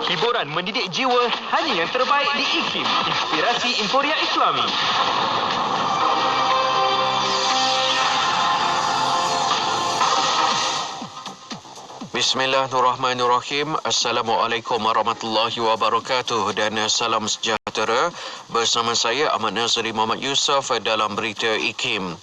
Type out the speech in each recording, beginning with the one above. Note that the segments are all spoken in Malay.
Hiburan mendidik jiwa hanya yang terbaik di IKIM. Inspirasi Inforia Islami. Bismillahirrahmanirrahim. Assalamualaikum warahmatullahi wabarakatuh dan salam sejahtera. Bersama saya Ahmad Nazri Muhammad Yusof dalam berita IKIM.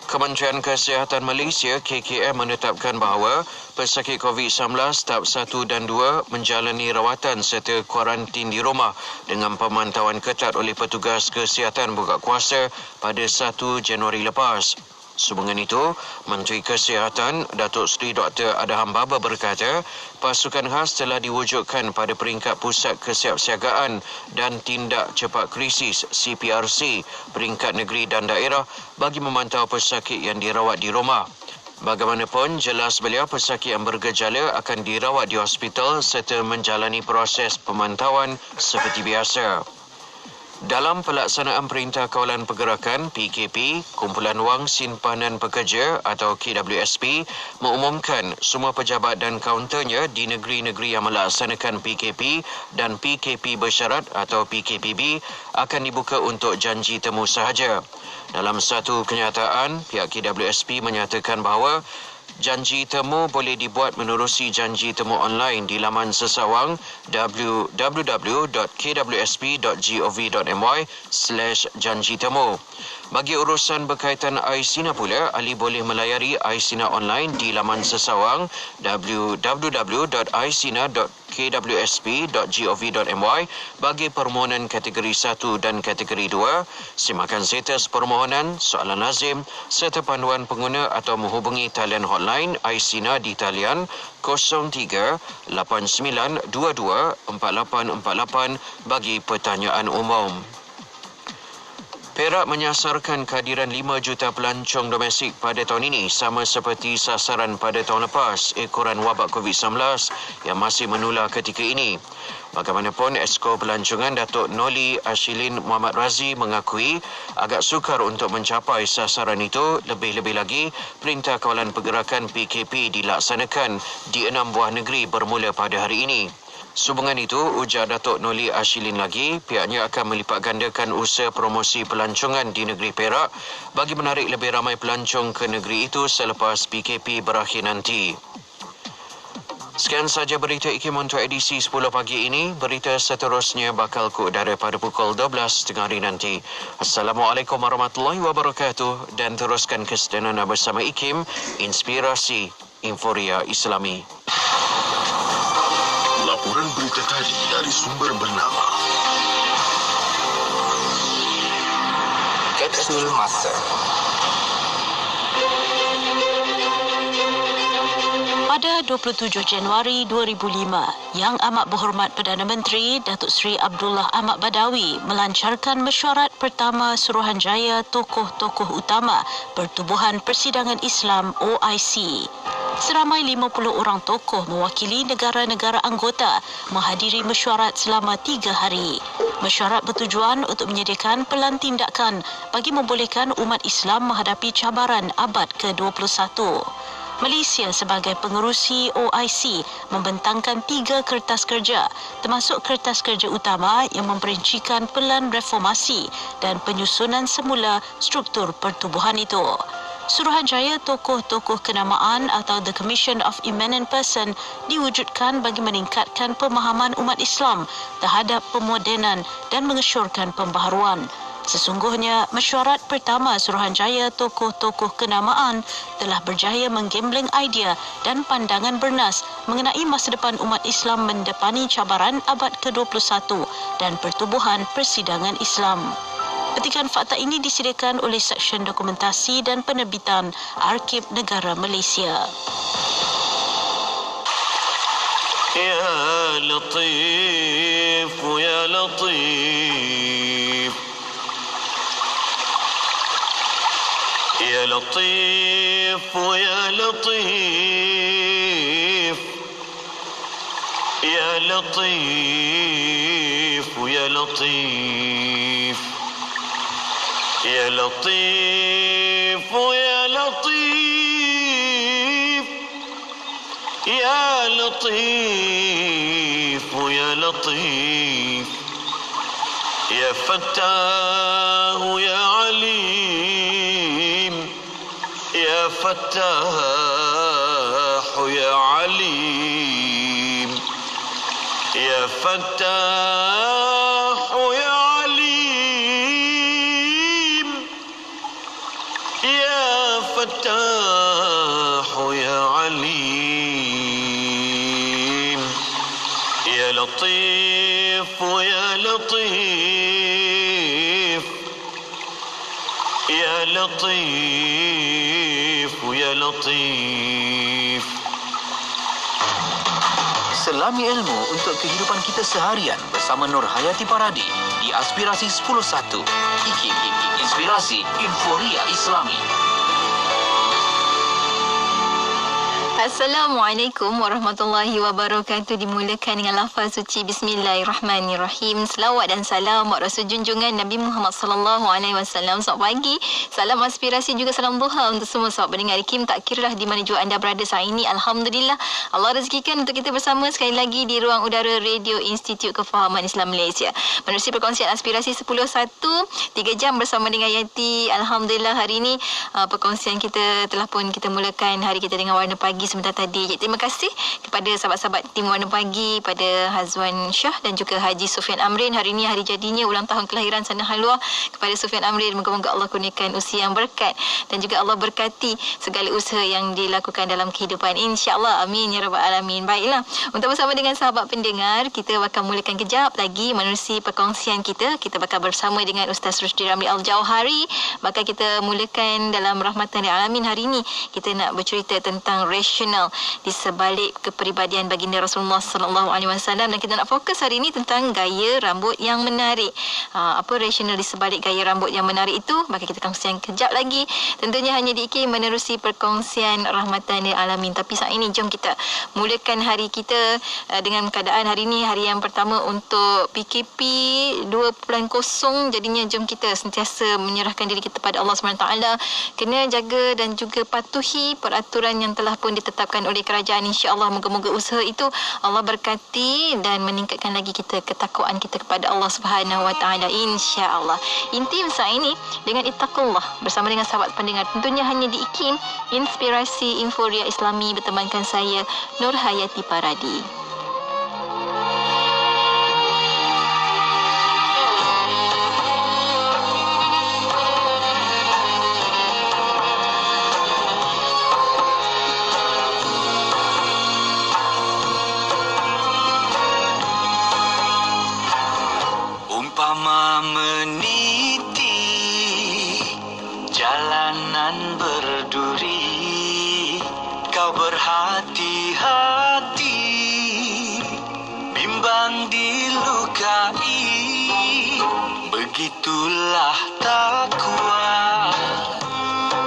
Kementerian Kesihatan Malaysia KKM menetapkan bahawa pesakit COVID-19 tahap 1 dan 2 menjalani rawatan serta kuarantin di rumah dengan pemantauan ketat oleh petugas kesihatan buka kuasa pada 1 Januari lepas. Sehubungan itu, Menteri Kesihatan Datuk Seri Dr. Adham Baba berkata, pasukan khas telah diwujudkan pada peringkat Pusat Kesiapsiagaan dan Tindak Cepat Krisis CPRC peringkat negeri dan daerah bagi memantau pesakit yang dirawat di rumah. Bagaimanapun, jelas belia pesakit yang bergejala akan dirawat di hospital serta menjalani proses pemantauan seperti biasa. Dalam pelaksanaan Perintah Kawalan Pergerakan PKP, Kumpulan Wang Simpanan Pekerja atau KWSP mengumumkan semua pejabat dan kaunternya di negeri-negeri yang melaksanakan PKP dan PKP bersyarat atau PKPB akan dibuka untuk janji temu sahaja. Dalam satu kenyataan, pihak KWSP menyatakan bahawa janji temu boleh dibuat menerusi janji temu online di laman sesawang www.kwsp.gov.my/janjitemu. Bagi urusan berkaitan iSINA pula, ahli boleh melayari iSINA online di laman sesawang www.isina.kwsp.gov.my bagi permohonan kategori 1 dan kategori 2, simakan status permohonan, soalan lazim serta panduan pengguna atau menghubungi talian hotline iSINA di talian 03 8922 4848 bagi pertanyaan umum. Perak menyasarkan kehadiran 5 juta pelancong domestik pada tahun ini sama seperti sasaran pada tahun lepas ekoran wabak COVID-19 yang masih menular ketika ini. Bagaimanapun, Esko Pelancongan Datuk Noli Ashilin Muhammad Razi mengakui agak sukar untuk mencapai sasaran itu, lebih-lebih lagi Perintah Kawalan Pergerakan PKP dilaksanakan di 6 buah negeri bermula pada hari ini. Sehubungan itu, ujar Datuk Noli Ashilin lagi, pihaknya akan melipat gandakan usaha promosi pelancongan di negeri Perak bagi menarik lebih ramai pelancong ke negeri itu selepas PKP berakhir nanti. Sekian saja berita IKIM untuk edisi 10 pagi ini. Berita seterusnya bakal ke udara pada pukul 12 tengah hari nanti. Assalamualaikum warahmatullahi wabarakatuh dan teruskan kesediaan anda bersama IKIM, Inspirasi Inforia Islami. Laporan berita tadi dari sumber bernama Kapsul Masa. Pada 27 Januari 2005, Yang Amat Berhormat Perdana Menteri Datuk Seri Abdullah Ahmad Badawi melancarkan mesyuarat pertama Suruhanjaya Tokoh-Tokoh Utama Pertubuhan Persidangan Islam OIC. Seramai 50 orang tokoh mewakili negara-negara anggota menghadiri mesyuarat selama 3 hari. Mesyuarat bertujuan untuk menyediakan pelan tindakan bagi membolehkan umat Islam menghadapi cabaran abad ke-21. Malaysia sebagai pengerusi OIC membentangkan 3 kertas kerja, termasuk kertas kerja utama yang memperincikan pelan reformasi dan penyusunan semula struktur pertubuhan itu. Suruhanjaya Tokoh-Tokoh Kenamaan atau The Commission of Eminent Person diwujudkan bagi meningkatkan pemahaman umat Islam terhadap pemodenan dan mengesyorkan pembaharuan. Sesungguhnya, mesyuarat pertama Suruhanjaya Tokoh-Tokoh Kenamaan telah berjaya menggembleng idea dan pandangan bernas mengenai masa depan umat Islam mendepani cabaran abad ke-21 dan pertubuhan persidangan Islam. Petikan fakta ini disediakan oleh Seksyen Dokumentasi dan Penerbitan Arkib Negara Malaysia. Ya Latif, Ya Latif, Ya Latif, Ya Latif, Ya Latif, Ya Latif, Ya Latif, Ya Latif, Ya Latif, Ya يا لطيف يا فتاه يا عليم يا فتاح يا عليم يا فتاح يا عليم يا فتاح يا عليم يا لطيف يا لطيف يا لطيف يا لطيف. Selami ilmu untuk kehidupan kita seharian bersama Nur Hayati Paradi di Aspirasi 10.1. IKIM, Inspirasi Inforia Islami. Assalamualaikum warahmatullahi wabarakatuh. Dimulakan dengan lafaz suci Bismillahirrahmanirrahim. Selawat dan salam buat Rasul junjungan Nabi Muhammad sallallahu alaihi wasallam. Selamat pagi, salam aspirasi juga salam duha untuk semua sahabat pendengar IKIM, tak kiralah di mana jua anda berada saat ini. Alhamdulillah Allah rezekikan untuk kita bersama sekali lagi di ruang udara Radio Institut Kefahaman Islam Malaysia. Menerusi perkongsian aspirasi 10.1, 3 jam bersama dengan Yati. Alhamdulillah hari ini perkongsian kita telah pun kita mulakan hari kita dengan warna pagi sebentar tadi. Jadi, terima kasih kepada sahabat-sahabat tim Warna Pagi, pada Hazwan Shah dan juga Haji Sufian Amrin. Hari ini hari jadinya ulang tahun kelahiran sana halwa kepada Sufian Amrin. Moga-moga Allah kurniakan usia yang berkat dan juga Allah berkati segala usaha yang dilakukan dalam kehidupan, insya-Allah. Amin ya rabbal alamin. Baiklah, untuk bersama dengan sahabat pendengar, kita akan mulakan kejap lagi menerusi perkongsian kita. Kita bakal bersama dengan Ustaz Rusdi Ramli Al-Jauhari. Bakal kita mulakan dalam Rahmatan lil Alamin hari ini. Kita nak bercerita tentang rasional di sebalik kepribadian baginda Rasulullah sallallahu alaihi wasallam, dan kita nak fokus hari ini tentang gaya rambut yang menarik. Apa rasional di sebalik gaya rambut yang menarik itu? Maka kita kongsikan kejap lagi. Tentunya hanya di IKIM menerusi perkongsian Rahmatan lil Alamin. Tapi saat ini jom kita mulakan hari kita dengan keadaan hari ini hari yang pertama untuk PKP 2.0. Jadinya jom kita sentiasa menyerahkan diri kita pada Allah SWT. Kena jaga dan juga patuhi peraturan yang telah pun ditetapkan oleh kerajaan, insya-Allah. Moga-moga usaha itu Allah berkati dan meningkatkan lagi kita ketakwaan kita kepada Allah Subhanahu Wa Taala, insya-Allah. Inti saat ini dengan ittaqullah bersama dengan sahabat pendengar, tentunya hanya di IKIM Inspirasi Inforia Islami, bertemankan saya Nur Hayati Paradi. Umpama meniti jalanan berduri, kau berhati-hati, bimbang dilukai, begitulah takwa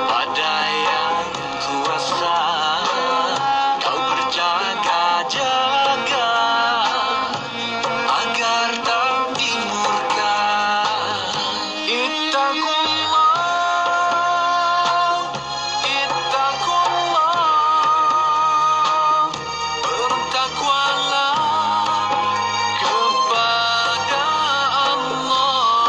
pada yang kuasa. Kau berjaga-jaga agar tak dimurka. Ittaqullah, ittaqullah, bertakwalah kepada Allah.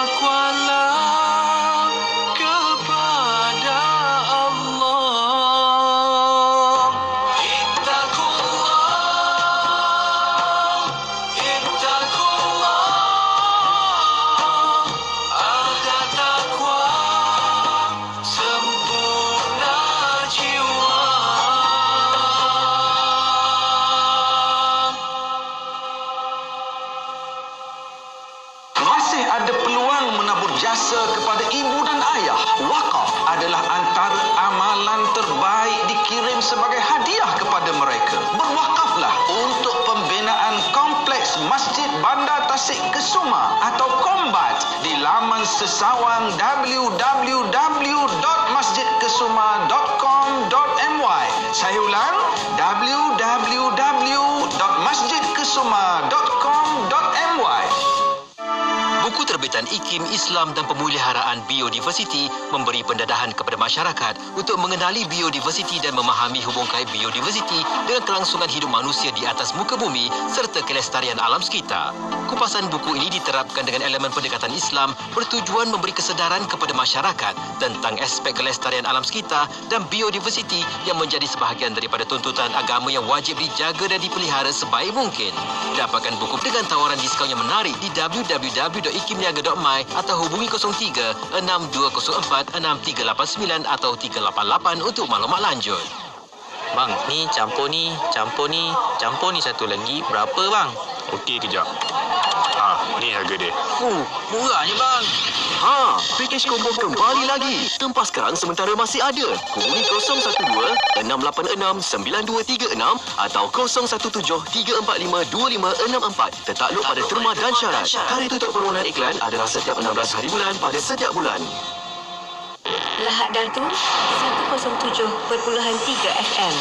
bertakwalah kepada Allah. Ittaqullah, ittaqullah. Ada takwa sempurna jiwa. Masih ada peluang menabur jasa kepada ibu dan ayah. Wakaf adalah antara amalan terbaik dikirim sebagai hadiah kepada mereka. Berwakaflah untuk pembinaan kompleks Masjid Bandar Tasik Kesuma atau Kombat di laman sesawang www.masjidkesuma.com.my. Saya ulang, www.masjidkesuma.com.my. Buku terbitan IKIM Islam dan Pemeliharaan Biodiversiti memberi pendadahan kepada masyarakat untuk mengenali biodiversiti dan memahami hubung kait biodiversiti dengan kelangsungan hidup manusia di atas muka bumi serta kelestarian alam sekitar. Kupasan buku ini diterapkan dengan elemen pendekatan Islam bertujuan memberi kesedaran kepada masyarakat tentang aspek kelestarian alam sekitar dan biodiversiti yang menjadi sebahagian daripada tuntutan agama yang wajib dijaga dan dipelihara sebaik mungkin. Dapatkan buku dengan tawaran diskaun yang menarik di www.ikimniaga.my atau hubungi 03 6204 6389 atau 388 untuk maklumat lanjut. Bang, ni campur ni satu lagi. Berapa bang? Okey, kejap. Ni harga dia. Murahnya bang. Package combo kembali lagi. Tempah sekarang sementara masih ada. Hubungi 012-686-9236 atau 017-345-2564. Tertakluk pada terma dan syarat. Hari tutup permohonan iklan adalah setiap 16 hari bulan pada setiap bulan. Lahad Dartu 107.3 FM.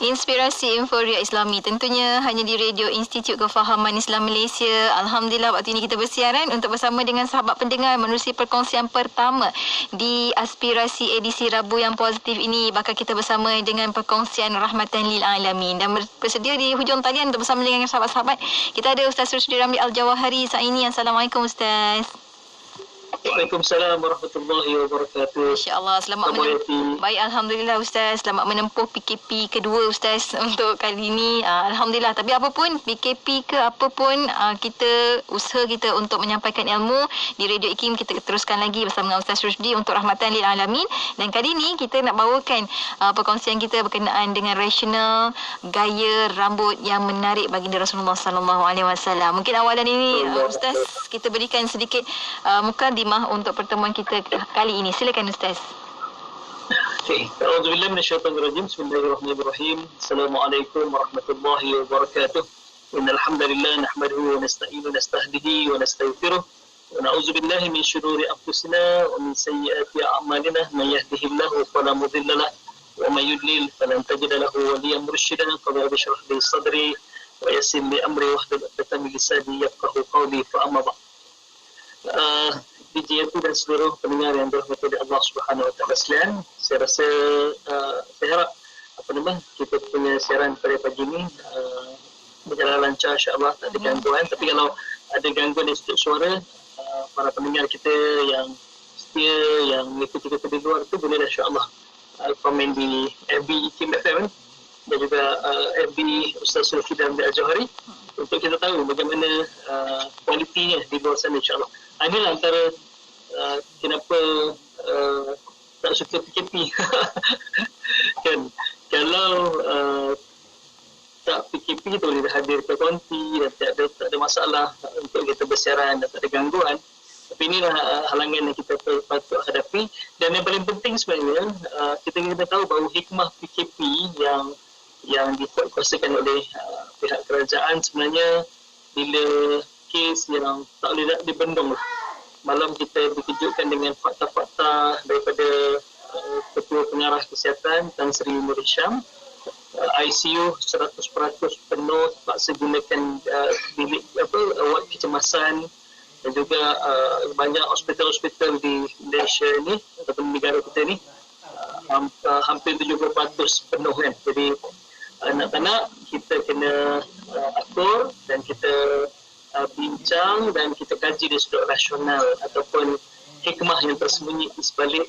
Inspirasi Inforia Islami tentunya hanya di Radio Institut Kefahaman Islam Malaysia. Alhamdulillah waktu ini kita bersiaran untuk bersama dengan sahabat pendengar menerusi perkongsian pertama di Aspirasi edisi Rabu yang positif ini. Bakal kita bersama dengan perkongsian Rahmatan Lil Alamin dan bersedia di hujung talian untuk bersama dengan sahabat-sahabat. Kita ada Ustaz Rusdi Ramli Al-Jawahari saat ini. Assalamualaikum Ustaz. Waalaikumsalam warahmatullahi wabarakatuh. InsyaAllah selamat menempuh. Baik, Alhamdulillah Ustaz. Selamat menempuh PKP kedua Ustaz untuk kali ini. Alhamdulillah. Tapi apapun, PKP ke apapun, kita usaha kita untuk menyampaikan ilmu di Radio IKIM. Kita teruskan lagi bersama dengan Ustaz Rusdi untuk Rahmatan Lil Alamin. Dan kali ini kita nak bawakan perkongsian kita berkenaan dengan rasional gaya rambut yang menarik baginda Rasulullah SAW. Mungkin awalan ini Ustaz kita berikan sedikit mukadimah untuk pertemuan kita kali ini. Silakan Ustaz. Okey. A'udzubillahi minasyaitonirrajim. Bismillahirrahmanirrahim. Assalamualaikum warahmatullahi wabarakatuh. Innal hamdalillah nahmaduhu wa nasta'inu wa nastahdihi wa nastaghfiruh. Wa na'udzu billahi min shururi anfusina wa min sayyiati a'malina. Man yahdihillahu fala mudilla lahu wa may yudlil falan tajida lahu waliyyan murshida. Qad yashrah li sadri wa yassir li amri wahdul 'uqdatam min lisani yafqahu qawli. Fa amma ba'd. DJFU dan seluruh pendengar yang dirahmati oleh Allah Subhanahu Wa Taala sekalian, saya rasa saya harap kita punya siaran pada pagi ini berjalan lancar, insya-Allah tak ada gangguan. Tapi kalau ada gangguan dari sudut suara, para pendengar kita yang setia yang mengikuti kita di luar tu boleh insya-Allah komen di FB IKIM FM dan juga FB Ustaz Rusdi Ramli Al-Jawahari untuk kita tahu bagaimana kualitinya di luar sana, insya-Allah. Inilah antara kenapa tak suka PKP. Kan, kalau tak PKP kita boleh hadir ke konti dan tak ada masalah untuk kita bersiaran dan tak ada gangguan. Tapi inilah halangan yang kita patut hadapi. Dan yang paling penting sebenarnya kita kena tahu bahawa hikmah PKP yang dikuatkuasakan oleh pihak kerajaan sebenarnya bila kes yang tak boleh dibendung. Malam kita dikejutkan dengan fakta-fakta daripada Ketua Pengarah Kesihatan Tan Sri Nur Hisham. ICU 100% penuh, terpaksa gunakan bilik wad kecemasan dan juga banyak hospital-hospital di Malaysia ni ataupun negara kita ni hampir 70% penuh kan. Jadi nak-nak kita kena atur dan kita bincang dan kita kaji dari sudut rasional ataupun hikmah yang tersembunyi di sebalik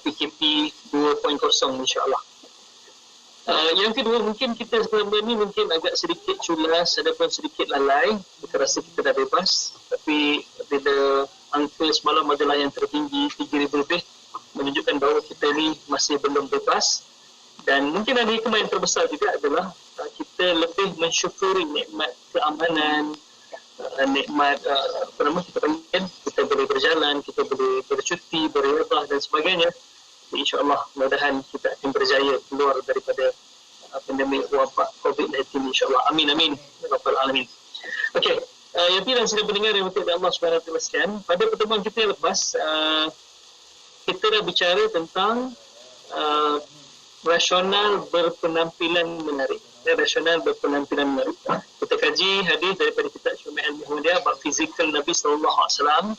PKP 2.0 insya-Allah. Yang kedua, mungkin kita selama ni mungkin agak sedikit culas ataupun sedikit lalai. Kita rasa kita dah bebas, tapi bila angka semalam adalah yang tertinggi 3,000 lebih, menunjukkan bahawa kita ni masih belum bebas. Dan mungkin ada hikmah yang terbesar juga adalah kita lebih mensyukuri nikmat keamanan, nikmat kita panggil, kita boleh berjalan, kita boleh bercuti, beribadah dan sebagainya. InsyaAllah mudah-mudahan kita akan berjaya keluar daripada pandemik wabak COVID-19 insyaAllah. Amin amin ya rabbal alamin. Okey, yang tidak sedang mendengar yang berkata Allah SWT sekalian, pada pertemuan kita yang lepas kita dah bicara tentang rasional berpenampilan menarik. Rasional berpenampilan menarik. Kita kaji hadis daripada kitab Syama'il Muhammadiyah bab fizikal Nabi SAW.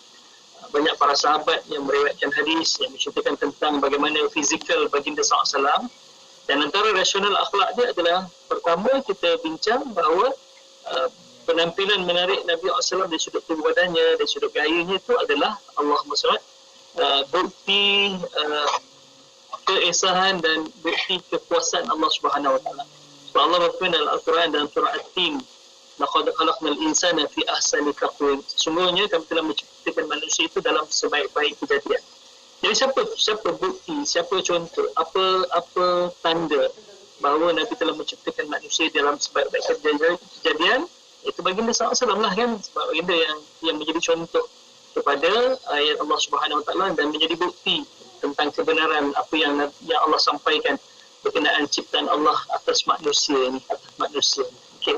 Banyak para sahabat yang meriwayatkan hadis yang menceritakan tentang bagaimana fizikal baginda SAW. Dan antara rasional akhlak dia adalah, pertama kita bincang bahawa penampilan menarik Nabi SAW dari sudut tubuh badannya, dari sudut gayanya itu adalah Allahumma salli bukti keesahan dan bukti kekuasaan Allah Subhanahu Wa Taala. Sebab Allah berfirman dalam Al-Quran dalam surah At-Tin, laqad khalaqnal insana fi ahsani taqwim. Sesungguhnya kami telah menciptakan manusia itu dalam sebaik-baik kejadian. Jadi siapa bukti, siapa contoh, apa tanda bahawa Nabi telah menciptakan manusia dalam sebaik-baik kejadian? Itu baginda SAW lah kan, sebab baginda yang menjadi contoh kepada ayat Allah Subhanahu Wa Taala dan menjadi bukti tentang kebenaran apa yang Allah sampaikan berkenaan ciptaan Allah atas manusia ni, Okey.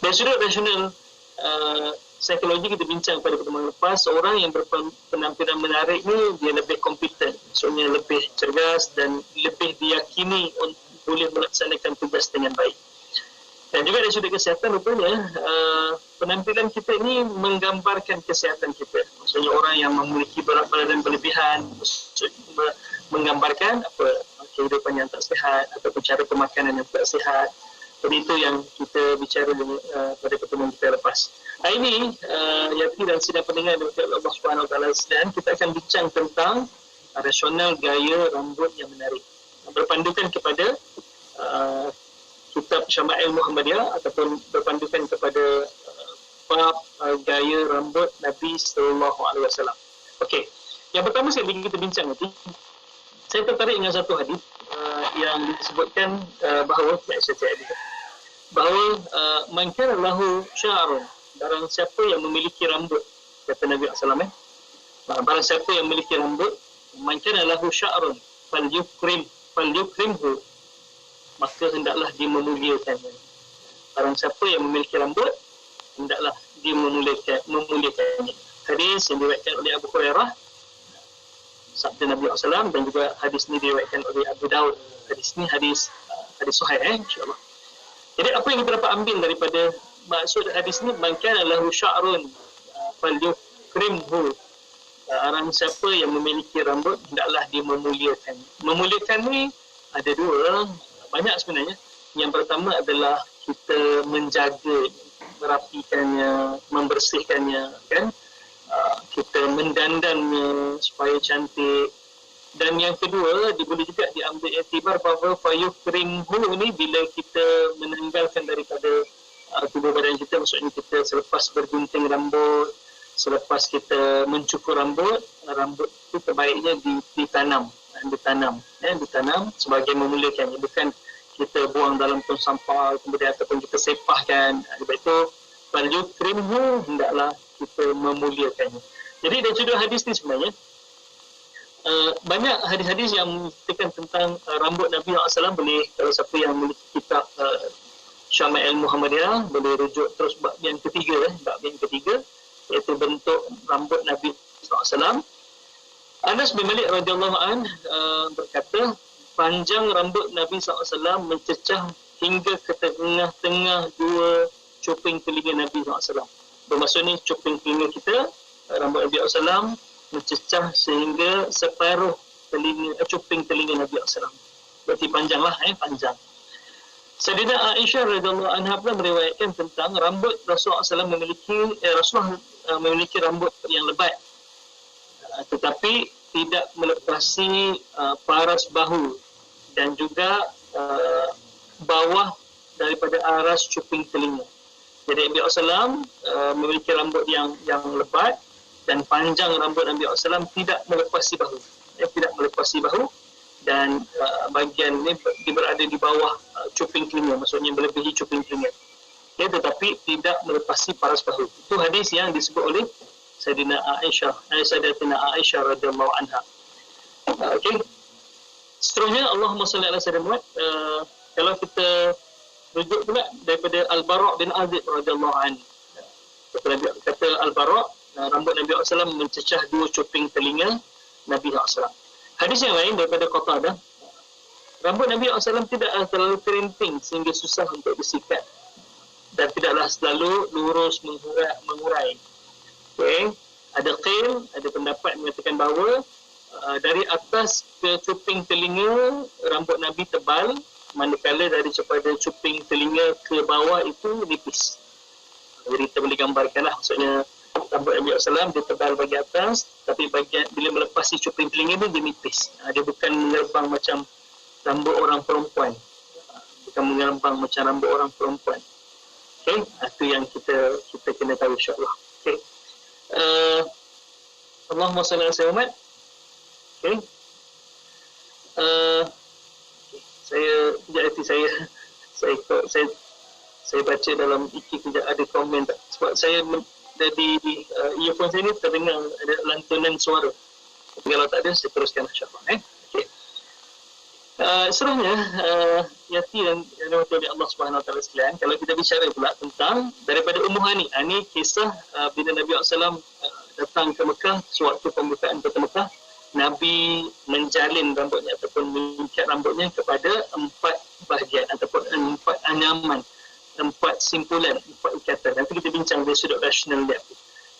Dari sudut rasional psikologi kita bincang pada pertemuan lepas, orang yang berpenampilan menarik ni dia lebih kompeten, maksudnya lebih cergas dan lebih diyakini untuk boleh melaksanakan tugas dengan baik. Dan juga dari sudut kesihatan, rupanya penampilan kita ini menggambarkan kesihatan kita. Maksudnya orang yang memiliki berat badan berlebihan menggambarkan apa kehidupan yang tak sihat ataupun cara pemakanan yang tak sihat. Jadi itu yang kita bicara pada pertemuan kita lepas. Hari ini, Yati dan sidang pendengar dari Allah Subhanahu Wa Taala sekalian, kita akan bincang tentang rasional gaya rambut yang menarik. Berpandukan kepada kitab Syama'il Muhammadiyah ataupun berpandukan kepada bab gaya rambut Nabi sallallahu alaihi wasallam. Okey. Yang pertama sekali kita bincang nanti, saya tertarik dengan satu hadis yang disebutkan bahawa man kana lahu sya'run, barang siapa yang memiliki rambut, kata Nabi sallallahu alaihi wasallam, barang siapa yang memiliki rambut, man kana lahu sya'run falyukrimhu, maka hendaklah dia memuliakannya. Barang siapa yang memiliki rambut, hendaklah dia memuliakannya. Hadis yang diriwayatkan oleh Abu Hurairah, sabda Nabi SAW, dan juga hadis ini diriwayatkan oleh Abu Daud. Hadis ini hadis sahih insya-Allah. Jadi apa yang kita dapat ambil daripada maksud hadis ini, man kana lahu sya'run falyukrimhu, barang siapa yang memiliki rambut hendaklah dia memuliakan. Memuliakan ni ada dua, banyak sebenarnya. Yang pertama adalah kita menjaga, merapikannya, membersihkannya, kan? Kita mendandannya supaya cantik. Dan yang kedua, boleh juga diambil iktibar bahawa fayukrimhu ni bila kita menanggalkan daripada tubuh badan kita, maksudnya kita selepas bergunting rambut, selepas kita mencukur rambut itu terbaiknya ditanam sebagai memuliakannya, bukan kita buang dalam tong sampah kemudian ataupun kita sepahkan. Sebab itu falyukrimhu, hendaklah kita memuliakannya. Jadi dari sudut hadis ni sebenarnya banyak hadis-hadis yang menceritakan tentang rambut Nabi SAW. Boleh, kalau siapa yang memiliki kitab Syama'il Muhammadiyah, boleh rujuk terus bab yang ketiga, iaitu bentuk rambut Nabi SAW. Anas bin Malik radhiyallahu an berkata, panjang rambut Nabi SAW mencecah hingga ke tengah-tengah dua cuping telinga Nabi SAW. Bermaksud ni cuping telinga kita rambut Nabi SAW mencecah sehingga separuh cuping telinga Nabi SAW. Berarti panjanglah, panjang. Sayyidina Aisyah radhiyallahu anha pula meriwayatkan tentang rambut Rasulullah SAW memiliki rambut yang lebat, tetapi tidak melepasi paras bahu dan juga bawah daripada aras cuping telinga. Jadi Nabi SAW memiliki rambut yang lebat dan panjang rambut Nabi SAW tidak melepasi bahu. Tidak melepasi bahu dan bahagian ini berada di bawah cuping telinga, maksudnya melebihi cuping telinga. Tetapi tidak melepasi paras bahu. Itu hadis yang disebut oleh Sayyidina Aisyah radhiyallahu anha. Okey. Seterusnya Allahumma salli ala sayyidina Muhammad. Kalau kita rujuk pula daripada Al-Bara' bin Azib radhiyallahu anhu. Kata Al-Bara', rambut Nabi SAW mencecah 2 cuping telinga Nabi SAW. Hadis yang lain daripada Qatadah, rambut Nabi SAW tidak terlalu kerinting sehingga susah untuk disikat dan tidaklah selalu lurus mengurai. Okay. Ada qil, ada pendapat mengatakan bahawa dari atas ke cuping telinga rambut Nabi tebal, manakala daripada cuping telinga ke bawah itu nipis. Jadi kita boleh gambarkanlah, maksudnya rambut Nabi SAW dia tebal bagi atas, tapi bila melepasi cuping telinga dia nipis. Dia bukan mengerbang macam rambut orang perempuan. Bukan mengerbang macam rambut orang perempuan. Okay, itu yang kita kena tahu insya-Allah. Okay. Allahumma salli ala sayyidina Muhammad. Okay. Saya baca dalam iki kejap ada komen tak? Sebab saya di earphone saya ni terdengar ada lantunan suara. Tapi kalau tak ada saya teruskan insya-Allah. Okay. Seterusnya Yati dan oleh Allah Subhanahu Wa Taala sekalian, kalau kita bicara pula tentang daripada Ummu Hani, ini kisah bila Nabi SAW datang ke Mekah sewaktu pembukaan kota Mekah, Nabi menjalin rambutnya ataupun mengikat rambutnya kepada 4 bahagian ataupun 4 anyaman, 4 simpulan, 4 ikatan. Nanti kita bincang dari sudut rasional dia.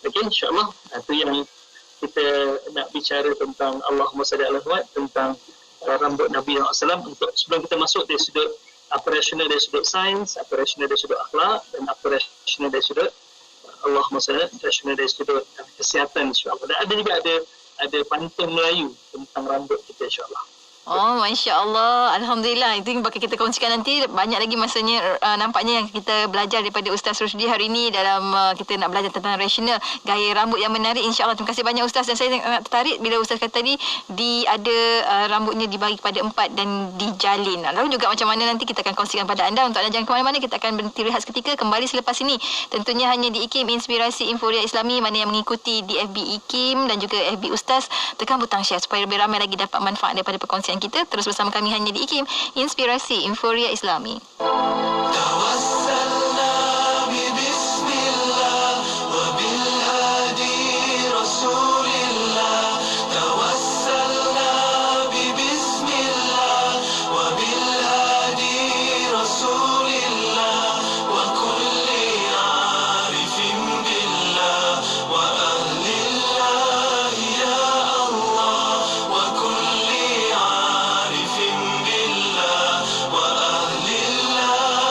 Okey, insya-Allah itu yang kita nak bicara tentang Allahumma salli ala Muhammad, tentang rambut Nabi SAW. Untuk sebelum kita masuk dari sudut operasional, dari sudut sains, operasional dari sudut akhlak dan operasional dari sudut Allahumma salli rasional dari sudut kesihatan insya-Allah. Dan ada juga ada pantun Melayu tentang rambut kita insya-Allah. Oh, Masya Allah. Alhamdulillah. Itu yang bakal kita kongsikan nanti. Banyak lagi masanya nampaknya yang kita belajar daripada Ustaz Rusdi hari ini dalam kita nak belajar tentang rasional, gaya rambut yang menarik. InsyaAllah. Terima kasih banyak Ustaz. Dan saya nak tertarik bila Ustaz kata tadi ada rambutnya dibagi kepada 4 dan dijalin. Lalu juga macam mana nanti kita akan kongsikan pada anda. Untuk anda jangan ke mana-mana, kita akan berhenti rehat seketika. Kembali selepas ini. Tentunya hanya di IKIM Inspirasi Inforia Islami. Mana yang mengikuti di FB IKIM dan juga FB Ustaz, tekan butang share supaya lebih ramai lagi dapat manfaat daripada perkongsian kita. Terus bersama kami hanya di IKIM Inspirasi Inforia Islami. وأهل الله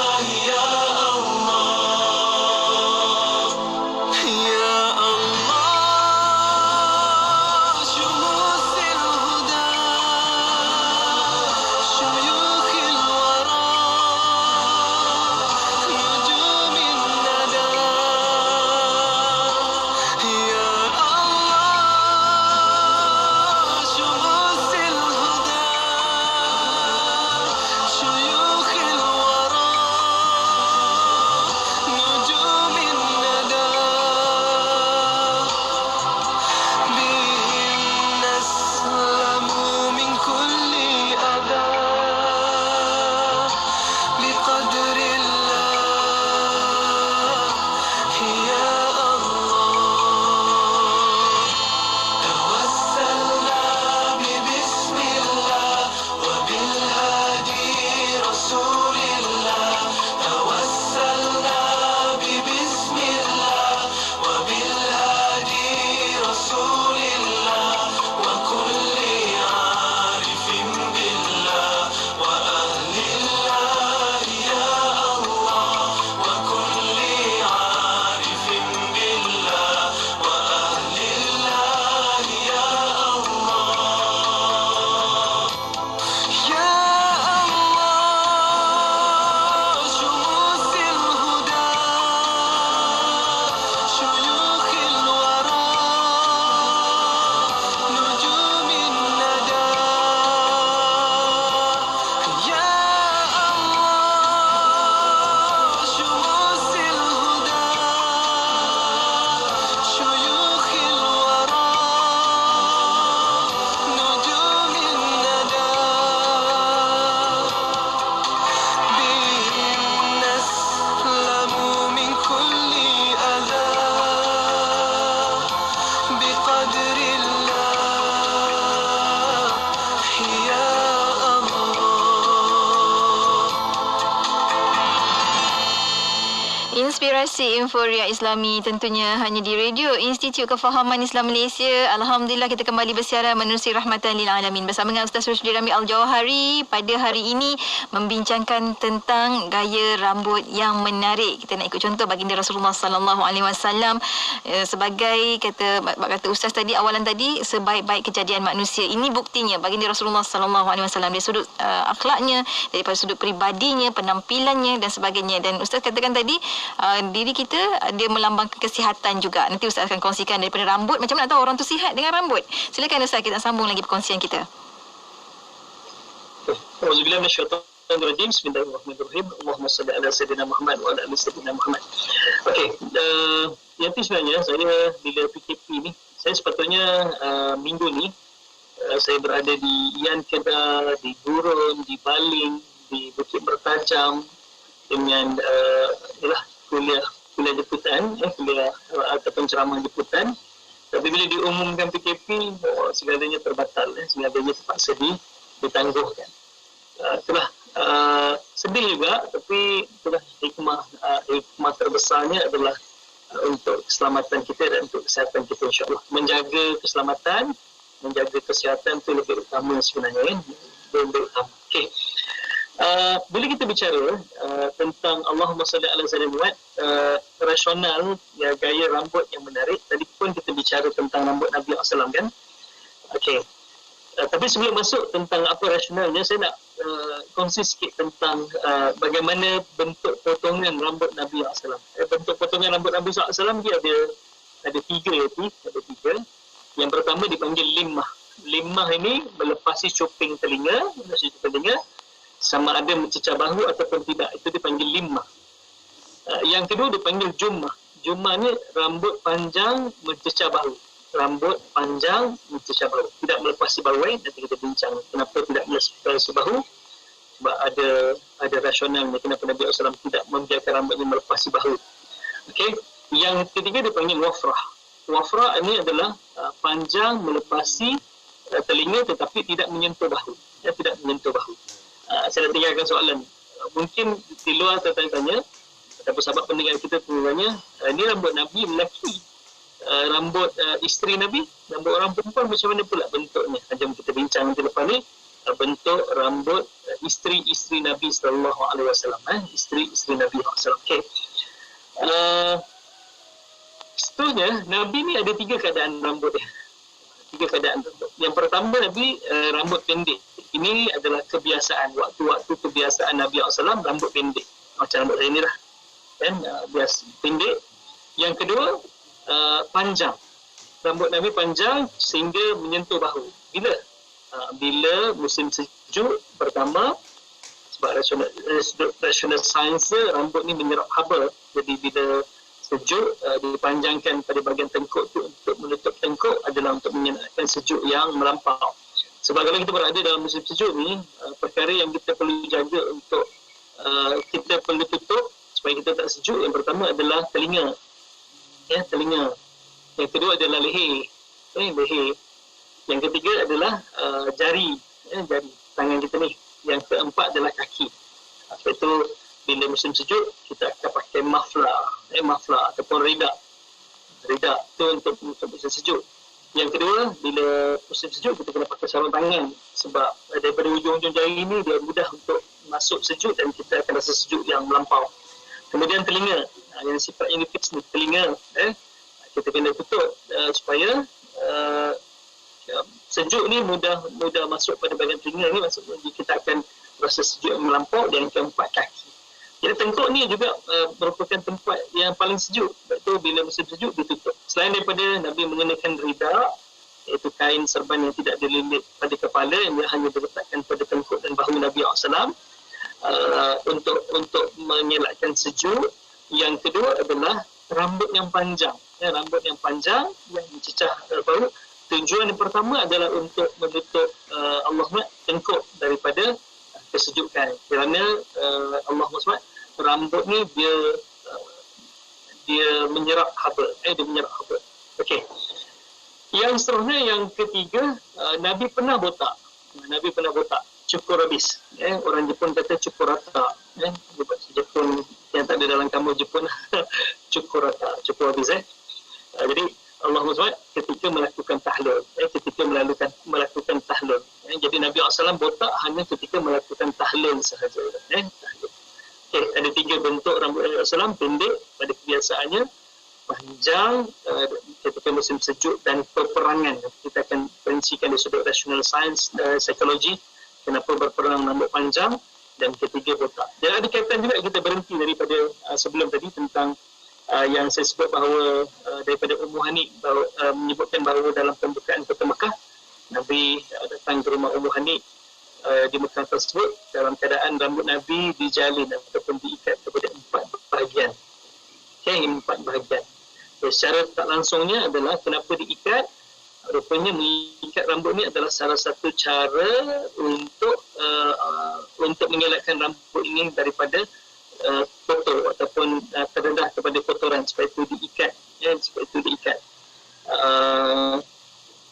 Inspirasi Inforia Islami tentunya hanya di Radio Institut Kefahaman Islam Malaysia. Alhamdulillah kita kembali bersiaran menerusi rahmatan lil alamin bersama dengan Ustaz Rusdi Ramli Al-Jawahari. Pada hari ini membincangkan tentang gaya rambut yang menarik. Kita nak ikut contoh baginda Rasulullah sallallahu alaihi wasallam sebagai kata Ustaz tadi awalan tadi sebaik-baik kejadian manusia. Ini buktinya baginda Rasulullah sallallahu alaihi wasallam dari sudut akhlaknya, daripada sudut peribadinya, penampilannya dan sebagainya. Dan Ustaz katakan tadi diri kita dia melambangkan kesihatan juga. Nanti Ustaz akan kongsikan daripada rambut. Macam mana nak tahu orang tu sihat dengan rambut? Silakan Ustaz, kita sambung lagi perkongsian kita. Auzubillahi minasyaitanir rajim. Bismillahirrahmanirrahim. Allahumma salli ala sayyidina Muhammad wa ala ali sayyidina Muhammad. Okey, yang tu sebenarnya saya bila PKP ni, saya sepatutnya minggu ni saya berada di Ian Kedah, di Gurun, di Baling, di Bukit Bertajam dengan kuliah jemputan, kuliah ataupun ceramah jemputan. Tapi bila diumumkan PKP, segalanya terbatal, segalanya terpaksa ditangguhkan. Itulah sedih juga, tapi itulah hikmah terbesarnya adalah untuk keselamatan kita dan untuk kesihatan kita, insyaAllah. Menjaga keselamatan, menjaga kesihatan itu lebih utama sebenarnya, lebih utama. Okey. Bila kita bicara tentang Allahumma salli ala sayyidina Muhammad, rasional, ya, gaya rambut yang menarik, tadi pun kita bicara tentang rambut Nabi SAW kan. Okey. Tapi sebelum masuk tentang apa rasionalnya, saya nak kongsi sikit tentang bagaimana bentuk potongan rambut Nabi SAW. Bentuk potongan rambut Nabi SAW dia ada tiga. Yang pertama dipanggil limmah. Limmah ini melepasi cuping telinga, sama ada mencecah bahu ataupun tidak, itu dipanggil limmah. Yang kedua dipanggil jummah. Jummah ni rambut panjang mencecah bahu. Rambut panjang mencecah bahu, tidak melepasi bahu. Nanti kita bincang kenapa tidak melepasi bahu, sebab ada rasionalnya kenapa Nabi SAW tidak membiarkan rambutnya melepasi bahu. Okey. Yang ketiga dipanggil wafrah. Wafrah ini adalah panjang melepasi telinga tetapi tidak menyentuh bahu. Tidak menyentuh bahu. Saya nak tinggalkan soalan. Mungkin di luar tertanya, ataupun sahabat pendengar kita tanya, ini rambut Nabi lelaki, rambut isteri Nabi, rambut orang perempuan macam mana pula bentuknya? Jom kita bincang nanti lepas ni bentuk rambut isteri Nabi sallallahu alaihi wasallam. Isteri Nabi sallallahu. Okey. Seterusnya, Nabi ni ada tiga keadaan rambut dia. Yang pertama, Nabi rambut pendek. Ini adalah kebiasaan, waktu-waktu kebiasaan Nabi SAW, rambut pendek. Macam rambut saya ni lah. Biasa pendek. Yang kedua, panjang. Rambut Nabi panjang sehingga menyentuh bahu. Bila? Bila musim sejuk, pertama, sebab rasional sains, rambut ni menyerap haba. Jadi bila sejuk, dipanjangkan pada bahagian tengkuk tu untuk menutup tengkuk adalah untuk menyenangkan sejuk yang melampau. Sebab kalau kita berada dalam musim sejuk ni, perkara yang kita perlu jaga untuk kita perlu tutup supaya kita tak sejuk, yang pertama adalah telinga. Telinga. Yang kedua adalah leher. Leher. Yang ketiga adalah jari. Jari tangan kita ni. Yang keempat adalah kaki. Sebab itu bila musim sejuk kita akan pakai muffler ataupun rida tu untuk musim sejuk. Yang kedua, bila musim sejuk kita kena pakai sarung tangan sebab daripada ujung-ujung jari ni dia mudah untuk masuk sejuk dan kita akan rasa sejuk yang melampau. Kemudian telinga, yang sifatnya fix ni, telinga kita kena tutup supaya sejuk ni mudah masuk pada bahagian telinga ni, maksudnya kita akan rasa sejuk yang melampau. Dan keempat, kaki. Jadi tengkuk ni juga merupakan tempat yang paling sejuk. Sebab tu bila musim sejuk ditutup. Selain daripada Nabi mengenakan rida, iaitu kain serban yang tidak dililit pada kepala, yang hanya diletakkan pada tengkuk dan bahu Nabi SAW untuk mengelakkan sejuk. Yang kedua adalah rambut yang panjang. Rambut yang panjang yang mencecah bahu. Tujuan yang pertama adalah untuk menutup Allahumma tengkuk daripada kesejukan. Kerana Allahumma SWT rambut ni dia menyerap haba. Dia menyerap haba. Okey. Yang seterusnya, yang ketiga, Nabi pernah botak. cukur habis. Orang Jepun kata cukur rata. Jepun yang tak ada dalam kamus Jepun cukur rata, cukur habis. Jadi Allah SWT ketika melakukan tahlul, ketika melakukan tahlul. Jadi Nabi SAW botak hanya ketika melakukan tahlul sahaja. Tahlul. Okay, ada 3 bentuk rambut Nabi SAW, pendek pada kebiasaannya, panjang ketika musim sejuk, dan peperangan. Kita akan perincikan dari sudut rational science, psikologi, kenapa berperang rambut panjang, dan ketiga botak. Dan ada kaitan juga kita berhenti daripada sebelum tadi tentang yang saya sebut bahawa daripada Ummu Hani menyebutkan bahawa dalam pembukaan kota Mekah, Nabi datang ke rumah Ummu Hani di Mekah tersebut dalam keadaan rambut Nabi dijalin ataupun diikat kepada 4 bahagian. Okay, 4 bahagian. Secara tak langsungnya adalah kenapa diikat, rupanya mengikat rambut ni adalah salah satu cara untuk mengelakkan rambut ini daripada kotor ataupun terdedah kepada kotoran, supaya itu diikat, supaya itu diikat.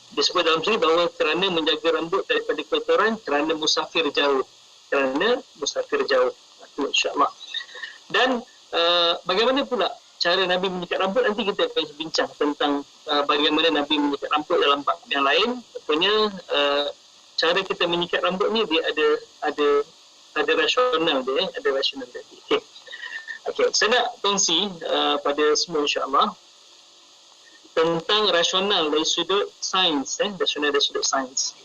Disebut dalam sini bahawa kerana menjaga rambut daripada kotoran, kerana musafir jauh, itu insya-Allah. Dan bagaimana pula cara Nabi menyikat rambut, nanti kita akan bincang tentang bagaimana Nabi menyikat rambut dalam bab yang lain. Tentunya cara kita menyikat rambut ni dia ada rasional dia, ada rasional dia. Okey, saya nak kongsi pada semua insya-Allah tentang rasional dari sudut sains, rasional dari sudut sains.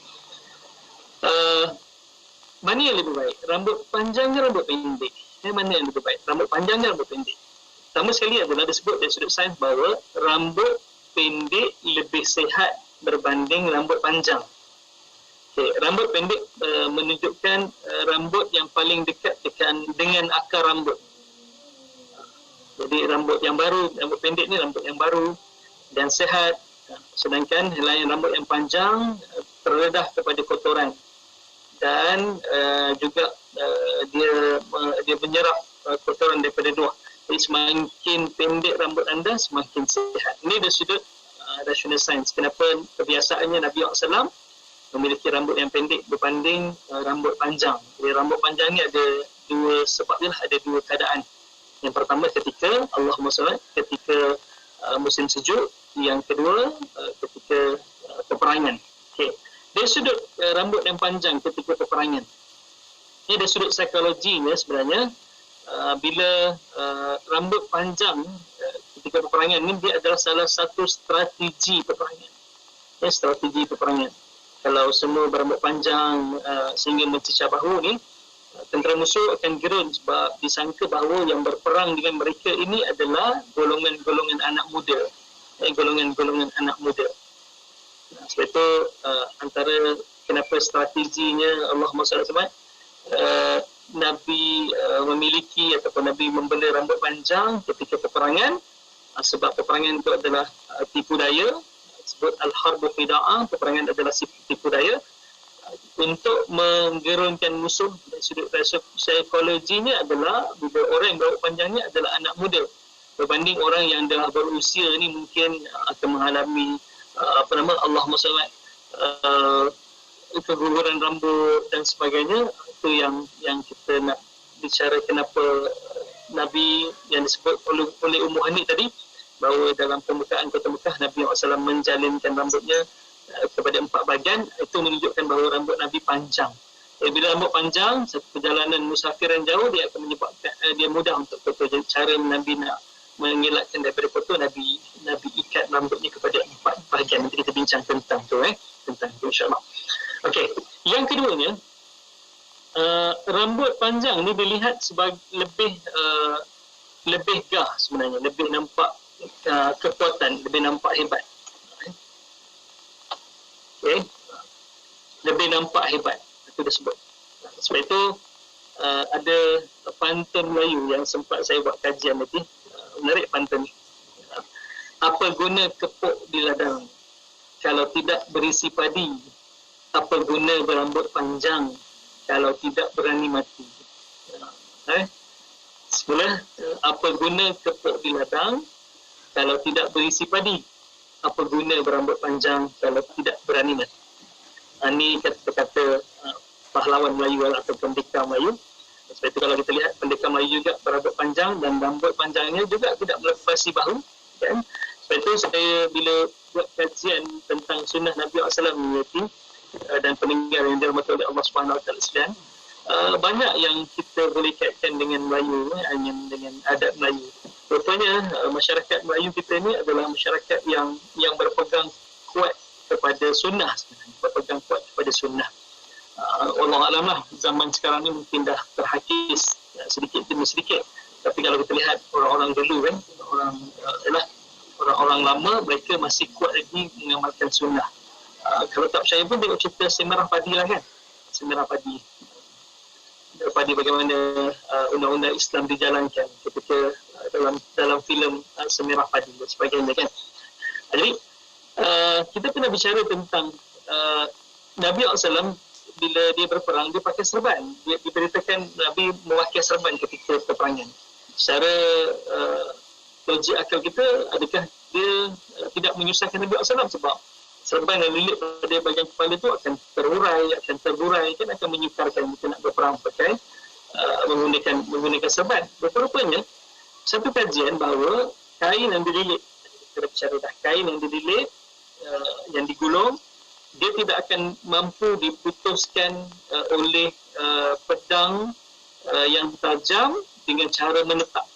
Mana yang lebih baik? Rambut panjang ke rambut pendek? Mana yang lebih baik? Rambut panjang ke rambut pendek? Pertama sekali adalah disebut dari sudut sains bahawa rambut pendek lebih sihat berbanding rambut panjang. Okay, rambut pendek menunjukkan rambut yang paling dekat dengan akar rambut. Jadi rambut yang baru, rambut pendek ni rambut yang baru dan sihat. Sedangkan helaian rambut yang panjang terdedah kepada kotoran dan juga dia menyerap kotoran daripada luar. Jadi semakin pendek rambut anda, semakin sihat. Ini dari sudut rational science. Kenapa kebiasaannya Nabi SAW memiliki rambut yang pendek berbanding rambut panjang. Jadi rambut panjang ni ada 2 sebab dia, ada 2 keadaan. Yang pertama ketika Allahumma salli, ketika musim sejuk. Yang kedua ketika peperangan. Okay. Dari sudut rambut yang panjang ketika peperangan, ini dari sudut psikologinya sebenarnya, bila rambut panjang ketika peperangan ni, dia adalah salah satu strategi peperangan. Strategi peperangan. Kalau semua berambut panjang sehingga mencecah bahu ni, tentera musuh akan gerun sebab disangka bahawa yang berperang dengan mereka ini adalah golongan-golongan anak muda. Golongan-golongan anak muda. Sebab itu antara kenapa strateginya Allahumma salli alaihi wasallam Nabi memiliki ataupun Nabi membela rambut panjang ketika peperangan, sebab peperangan itu adalah tipu daya. Sebut al-harbu khida'ah, peperangan adalah tipu daya untuk menggerunkan musuh. Dari sudut psikologinya adalah bila orang yang berambut panjangnya adalah anak muda, berbanding orang yang dah berusia ni mungkin akan mengalami Allahumma salli keguguran rambut dan sebagainya. Itu yang kita nak bicara kenapa Nabi yang disebut oleh Ummu Hani tadi, bahawa dalam pembukaan kota Mekah Nabi SAW menjalinkan rambutnya kepada 4 bahagian. Itu menunjukkan bahawa rambut Nabi panjang. Bila rambut panjang, satu perjalanan musafir yang jauh, dia akan menyebabkan dia mudah untuk kotor. Jadi cara Nabi nak mengelakkan daripada kotor, Nabi ikat rambutnya kepada 4 bahagian. Nanti kita bincang tentang tu, tentang tu insya-Allah. Okey, yang keduanya, rambut panjang ni dilihat sebagai lebih gah sebenarnya, lebih nampak kekuatan, lebih nampak hebat. Okey, lebih nampak hebat, itu disebut. Sebab itu ada pantun Melayu yang sempat saya buat kajian nanti, menarik pantun ni. Apa guna kepuk di ladang kalau tidak berisi padi? Apa guna berambut panjang kalau tidak berani mati? Semula, apa guna kepuk di ladang kalau tidak berisi padi? Apa guna berambut panjang kalau tidak berani mati? Ini kata-kata pahlawan Melayu atau pendekar Melayu. Sebab itu kalau kita lihat pendekar Melayu juga berambut panjang dan rambut panjangnya juga tidak melepasi bahu, kan? Sebab itu saya bila buat kajian tentang sunnah Nabi SAW dan peninggal yang dirahmati oleh Allah Subhanahu Wa Taala sekalian, banyak yang kita boleh kaitkan dengan Melayu, dengan adat Melayu. Rupanya masyarakat Melayu kita ni adalah masyarakat yang berpegang kuat kepada sunnah sebenarnya, berpegang kuat kepada sunnah. Allah Alam lah, zaman sekarang ni mungkin dah terhakis sedikit demi sedikit. Tapi kalau kita lihat orang-orang dulu kan, orang-orang lama, mereka masih kuat lagi mengamalkan sunnah. Kalau tak percaya pun tengok cerita Semerah Padi lah kan. Semerah Padi. Bagaimana undang-undang Islam dijalankan ketika dalam filem Semerah Padi dan sebagainya kan. Jadi kita pernah bicara tentang Nabi SAW bila dia berperang, dia pakai serban. Dia diberitakan Nabi memakai serban ketika peperangan. Secara logik akal kita, adakah dia tidak menyusahkan Nabi SAW sebab serban yang lilit pada bahagian kepala itu akan terburai, kan akan menyukarkan kita nak berperang pakai menggunakan serban. Rupanya satu kajian bahawa kain yang dililit, kita bicara dah kain yang dililit, yang digulung, dia tidak akan mampu diputuskan oleh pedang yang tajam dengan cara menetak.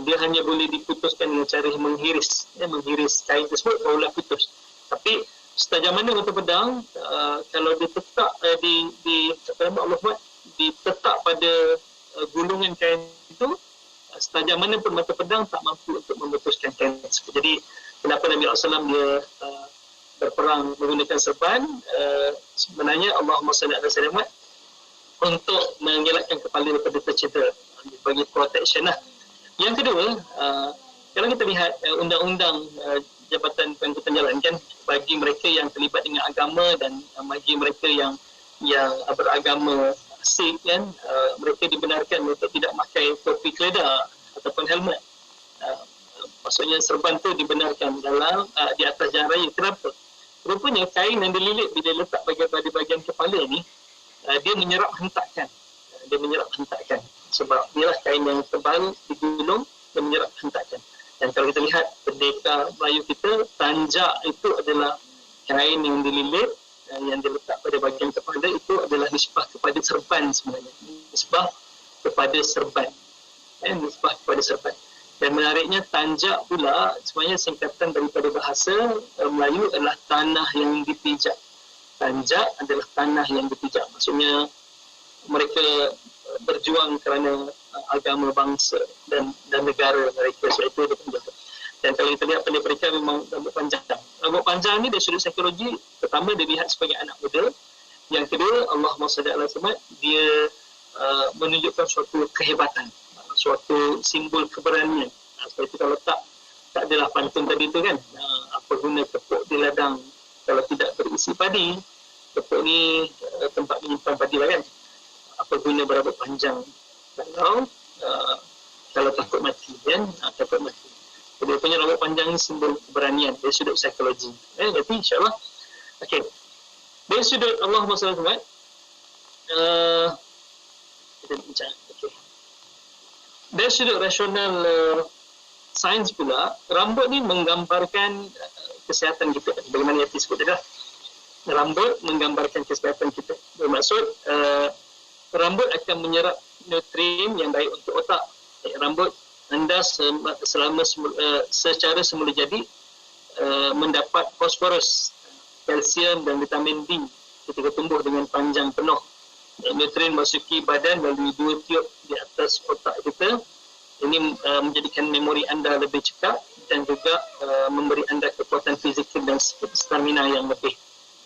Dia hanya boleh diputuskan dengan cara menghiris kain tersebut barulah putus. Tapi setajam mana mata pedang, kalau ditetak ditetak pada gulungan kain itu, setajam mana pun mata pedang tak mampu untuk memutuskan kain tersebut. Jadi kenapa Nabi SAW dia berperang menggunakan serban, sebenarnya Allahumma salli ala sayyidina untuk mengelakkan kepala daripada tercedera, bagi protection lah. Yang kedua, kalau kita lihat undang-undang Jabatan Pengangkutan Jalan kan, bagi mereka yang terlibat dengan agama dan bagi mereka yang beragama Sikh kan, mereka dibenarkan untuk tidak pakai topi keledar ataupun helmet. Maksudnya serban tu dibenarkan di atas jalan raya. Kenapa? Rupanya kain yang dililit bila letak pada bahagian kepala ni, dia menyerap hentakan. Sebab ialah kain yang tebal digulung dan menyerap hentakan. Dan kalau kita lihat pendekar Melayu kita, tanjak itu adalah kain yang dililit, yang diletak pada bahagian kepala, itu adalah nisbah kepada serban sebenarnya. Nisbah kepada serban. Dan menariknya, tanjak pula sebenarnya singkatan daripada bahasa Melayu adalah tanah yang dipijak. Tanjak adalah tanah yang dipijak. Maksudnya mereka berjuang kerana agama bangsa dan negara mereka. So itu dia penjaga. Dan kalau kita lihat pendek mereka memang rambut panjang. Rambut panjang ni dari sudut psikologi, pertama dia lihat sebagai anak muda. Yang kedua, Allahumma salli ala Muhammad, dia menunjukkan suatu kehebatan, suatu simbol keberanian. Sebab itu kalau tak adalah pantun tadi tu kan, apa guna tepuk di ladang kalau tidak berisi padi. Tepuk ni tempat menyimpan padi lah kan. Apa guna berambut panjang kalau takut mati kan, takut mati. Jadi punya rambut panjang ni simbol keberanian dari sudut psikologi. Jadi insyaAllah. Okey. Dari sudut Allahumma salli ala Muhammad, kita bincang. Okay. Dari sudut rasional sains pula, rambut ni menggambarkan kesihatan kita. Bagaimana yang disebut tadi lah. Rambut menggambarkan kesihatan kita. Bermaksud rambut akan menyerap nutrien yang baik untuk otak. Rambut anda secara semula jadi mendapat fosforus, kalsium dan vitamin D ketika tumbuh dengan panjang penuh. Nutrien masuki badan melalui 2 tiub di atas otak kita. Ini menjadikan memori anda lebih cekap dan juga memberi anda kekuatan fizikal dan stamina yang lebih.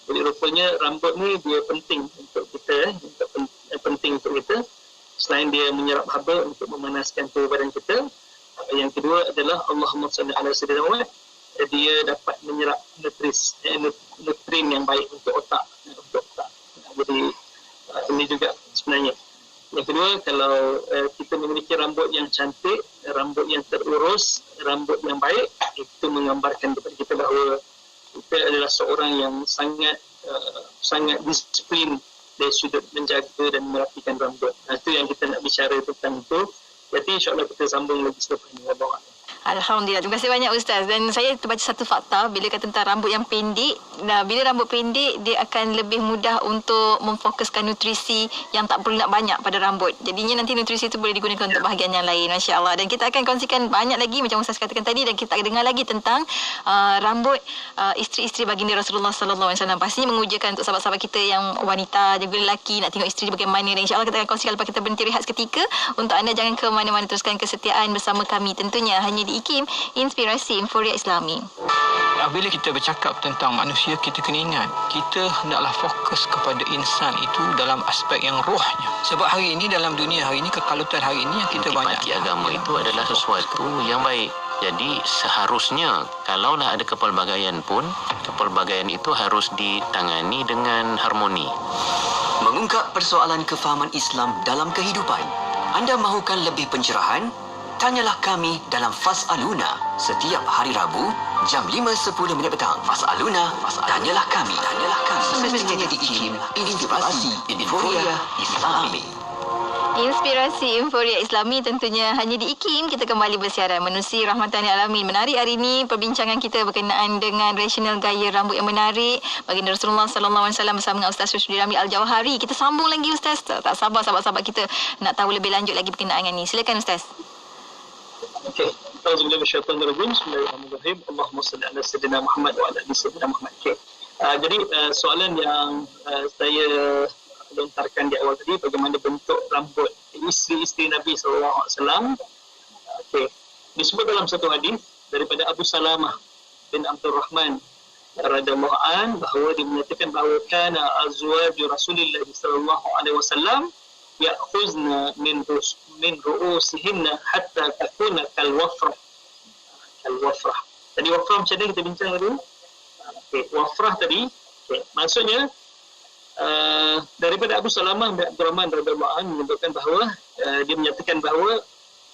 Jadi rupanya rambut ni dia penting untuk kita, penting untuk kita. Selain dia menyerap haba untuk memanaskan tubuh badan kita, yang kedua adalah Allahumma salli ala sayyidina Muhammad, dia dapat menyerap nutrien yang baik untuk otak. Jadi ini juga sebenarnya. Yang kedua, kalau kita memiliki rambut yang cantik, rambut yang terurus, rambut yang baik, itu menggambarkan kepada kita bahawa kita adalah seorang yang sangat disiplin dari sudut menjaga dan merapikan rambut. Itu yang kita nak bicara tentang itu. Jadi insyaAllah kita sambung lagi selepas ini. Alhamdulillah. Terima kasih banyak Ustaz. Dan saya terbaca satu fakta bila kata tentang rambut yang pendek. Nah, bila rambut pendek, dia akan lebih mudah untuk memfokuskan nutrisi yang tak perlu nak banyak pada rambut. Jadinya nanti nutrisi itu boleh digunakan untuk bahagian yang lain. Masya Allah. Dan kita akan kongsikan banyak lagi macam Ustaz katakan tadi. Dan kita akan dengar lagi tentang rambut isteri-isteri baginda Rasulullah SAW. Pastinya mengujakan untuk sahabat-sahabat kita yang wanita, juga lelaki nak tengok isteri bagaimana. Dan insyaAllah kita akan kongsikan lepas kita berhenti rehat seketika. Untuk anda jangan ke mana-mana, teruskan kesetiaan bersama kami. Tentunya hanya di IKIM, Inspirasi Inforia Islami. Bila kita bercakap tentang manusia, kita kena ingat, kita hendaklah fokus kepada insan itu dalam aspek yang rohnya. Sebab hari ini dalam dunia hari ini, kekalutan hari ini yang kita banyak. Intipati agama itu adalah sesuatu yang baik. Jadi seharusnya kalaulah ada kepelbagaian pun, kepelbagaian itu harus ditangani dengan harmoni. Mengungkap persoalan kefahaman Islam dalam kehidupan. Anda mahukan lebih pencerahan? Tanyalah kami dalam Fas'aluna setiap hari Rabu jam 5.10 petang. Fas'aluna, tanyalah kami. Semestinya di IKIM, Inspirasi Inforia Islami. Inspirasi Inforia Islami tentunya hanya di IKIM. Kita kembali bersiaran menerusi Rahmatan lil Alamin. Menarik hari ini perbincangan kita berkenaan dengan rasional gaya rambut yang menarik baginda Rasulullah SAW bersama dengan Ustaz Rusdi Ramli Al-Jawahari. Kita sambung lagi Ustaz. Tak sabar sahabat-sahabat kita nak tahu lebih lanjut lagi berkenaan dengan ini. Silakan Ustaz. Okey. Auzubillahi minasyaitonirrajim. Bismillahirrahmanirrahim. Allahumma salli ala sayyidina Muhammad wa ala ali sayyidina Muhammad. Okey. Jadi soalan yang saya lontarkan di awal tadi, bagaimana bentuk rambut isteri-isteri Nabi SAW. Okey. Disebut dalam satu hadis daripada Abu Salamah bin Abdul Rahman radhiyallahu an bahawa dia menyatakan bahawa kana azwaju Rasulillah sallallahu alaihi wasallam ya'khuzna min ru'usihinna hatta takuna kalwafrah. Tadi wafrah macam mana kita bincang tadi? Okey, wafrah tadi, maksudnya daripada Abu Salamah bin Abdul Rahman radhiyallahu anhu menyebutkan bahawa dia menyatakan bahawa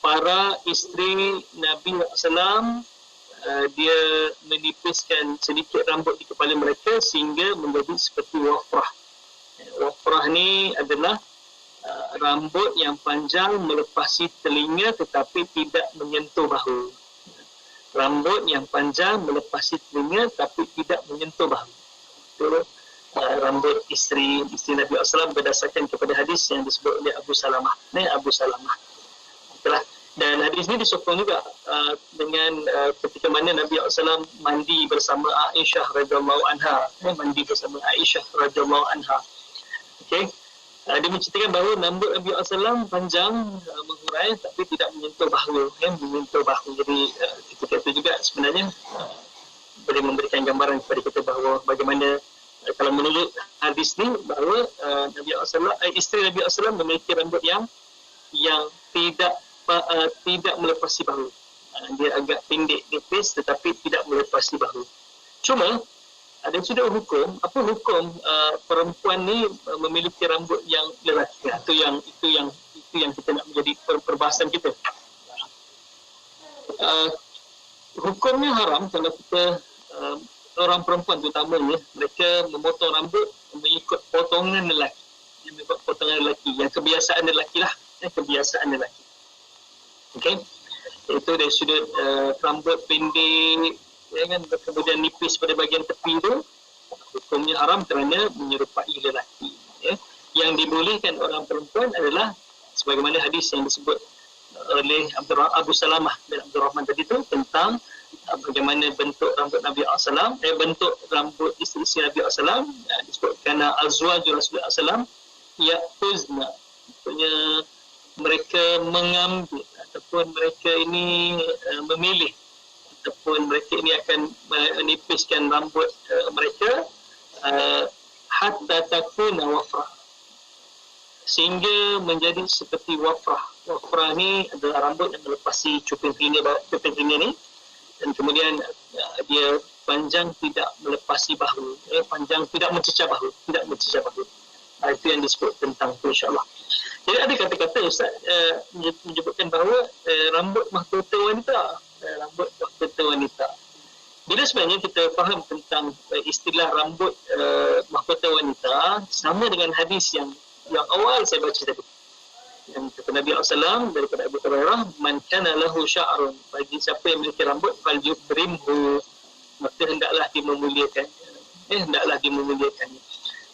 para isteri Nabi SAW dia menipiskan sedikit rambut di kepala mereka sehingga menjadi seperti wafrah. Wafrah ni adalah rambut yang panjang melepasi telinga tetapi tidak menyentuh bahu. Rambut yang panjang melepasi telinga tapi tidak menyentuh bahu. Itu rambut isteri Nabi SAW berdasarkan kepada hadis yang disebut oleh Abu Salamah. Abu Salamah. Itulah. Dan hadis ini disokong juga dengan ketika mana Nabi SAW mandi bersama Aisyah radhiyallahu anha. Mandi bersama Aisyah radhiyallahu anha. Okey. Dia menceritakan bahawa rambut Nabi SAW panjang, menghurai tapi tidak menyentuh bahu. Menyentuh bahu. Jadi ketika itu juga sebenarnya boleh memberikan gambaran kepada kita bahawa bagaimana kalau menurut hadis ni bahawa Nabi SAW, isteri Nabi SAW memiliki rambut yang tidak melepasi bahu. Dia agak pendek nipis tetapi tidak melepasi bahu. Cuma ada sudut hukum, apa hukum perempuan ni memiliki rambut yang lelaki? Itu yang kita nak menjadi perbahasan kita. Hukumnya haram kalau kita orang perempuan terutamanya mereka memotong rambut mengikut potongan lelaki. Mengikut potongan lelaki yang kebiasaan lelaki lah, kebiasaan lelaki. Okey. Itu dari sudut rambut pendek, ya kan, kemudian nipis pada bahagian tepi itu hukumnya haram kerana menyerupai lelaki. Ya. Yang dibolehkan orang perempuan adalah sebagaimana hadis yang disebut oleh Abu Salamah bin Abdul Rahman tadi itu tentang bagaimana bentuk rambut Nabi SAW, bentuk rambut isteri Nabi SAW, disebut kerana azwajul Rasulullah SAW ya'khuzna, maksudnya mereka mengambil ataupun mereka ini memilih ataupun mereka ini akan menipiskan rambut mereka hatta takuna wafrah, sehingga menjadi seperti wafrah. Wafrah ni adalah rambut yang melepasi cuping telinga ni, dan kemudian dia panjang tidak melepasi bahu, panjang tidak mencecah bahu, itu yang disebut tentang itu, insyaAllah. Jadi ada kata-kata Ustaz menyebutkan bahawa rambut mahkota wanita, Bila sebenarnya kita faham tentang istilah rambut mahkota wanita, sama dengan hadis yang awal saya baca tadi. Yang kata Nabi SAW daripada Abu Hurairah, man kana lahu sya'run, bagi siapa yang memiliki rambut, fal yukrimhu, maka hendaklah dimemuliakan.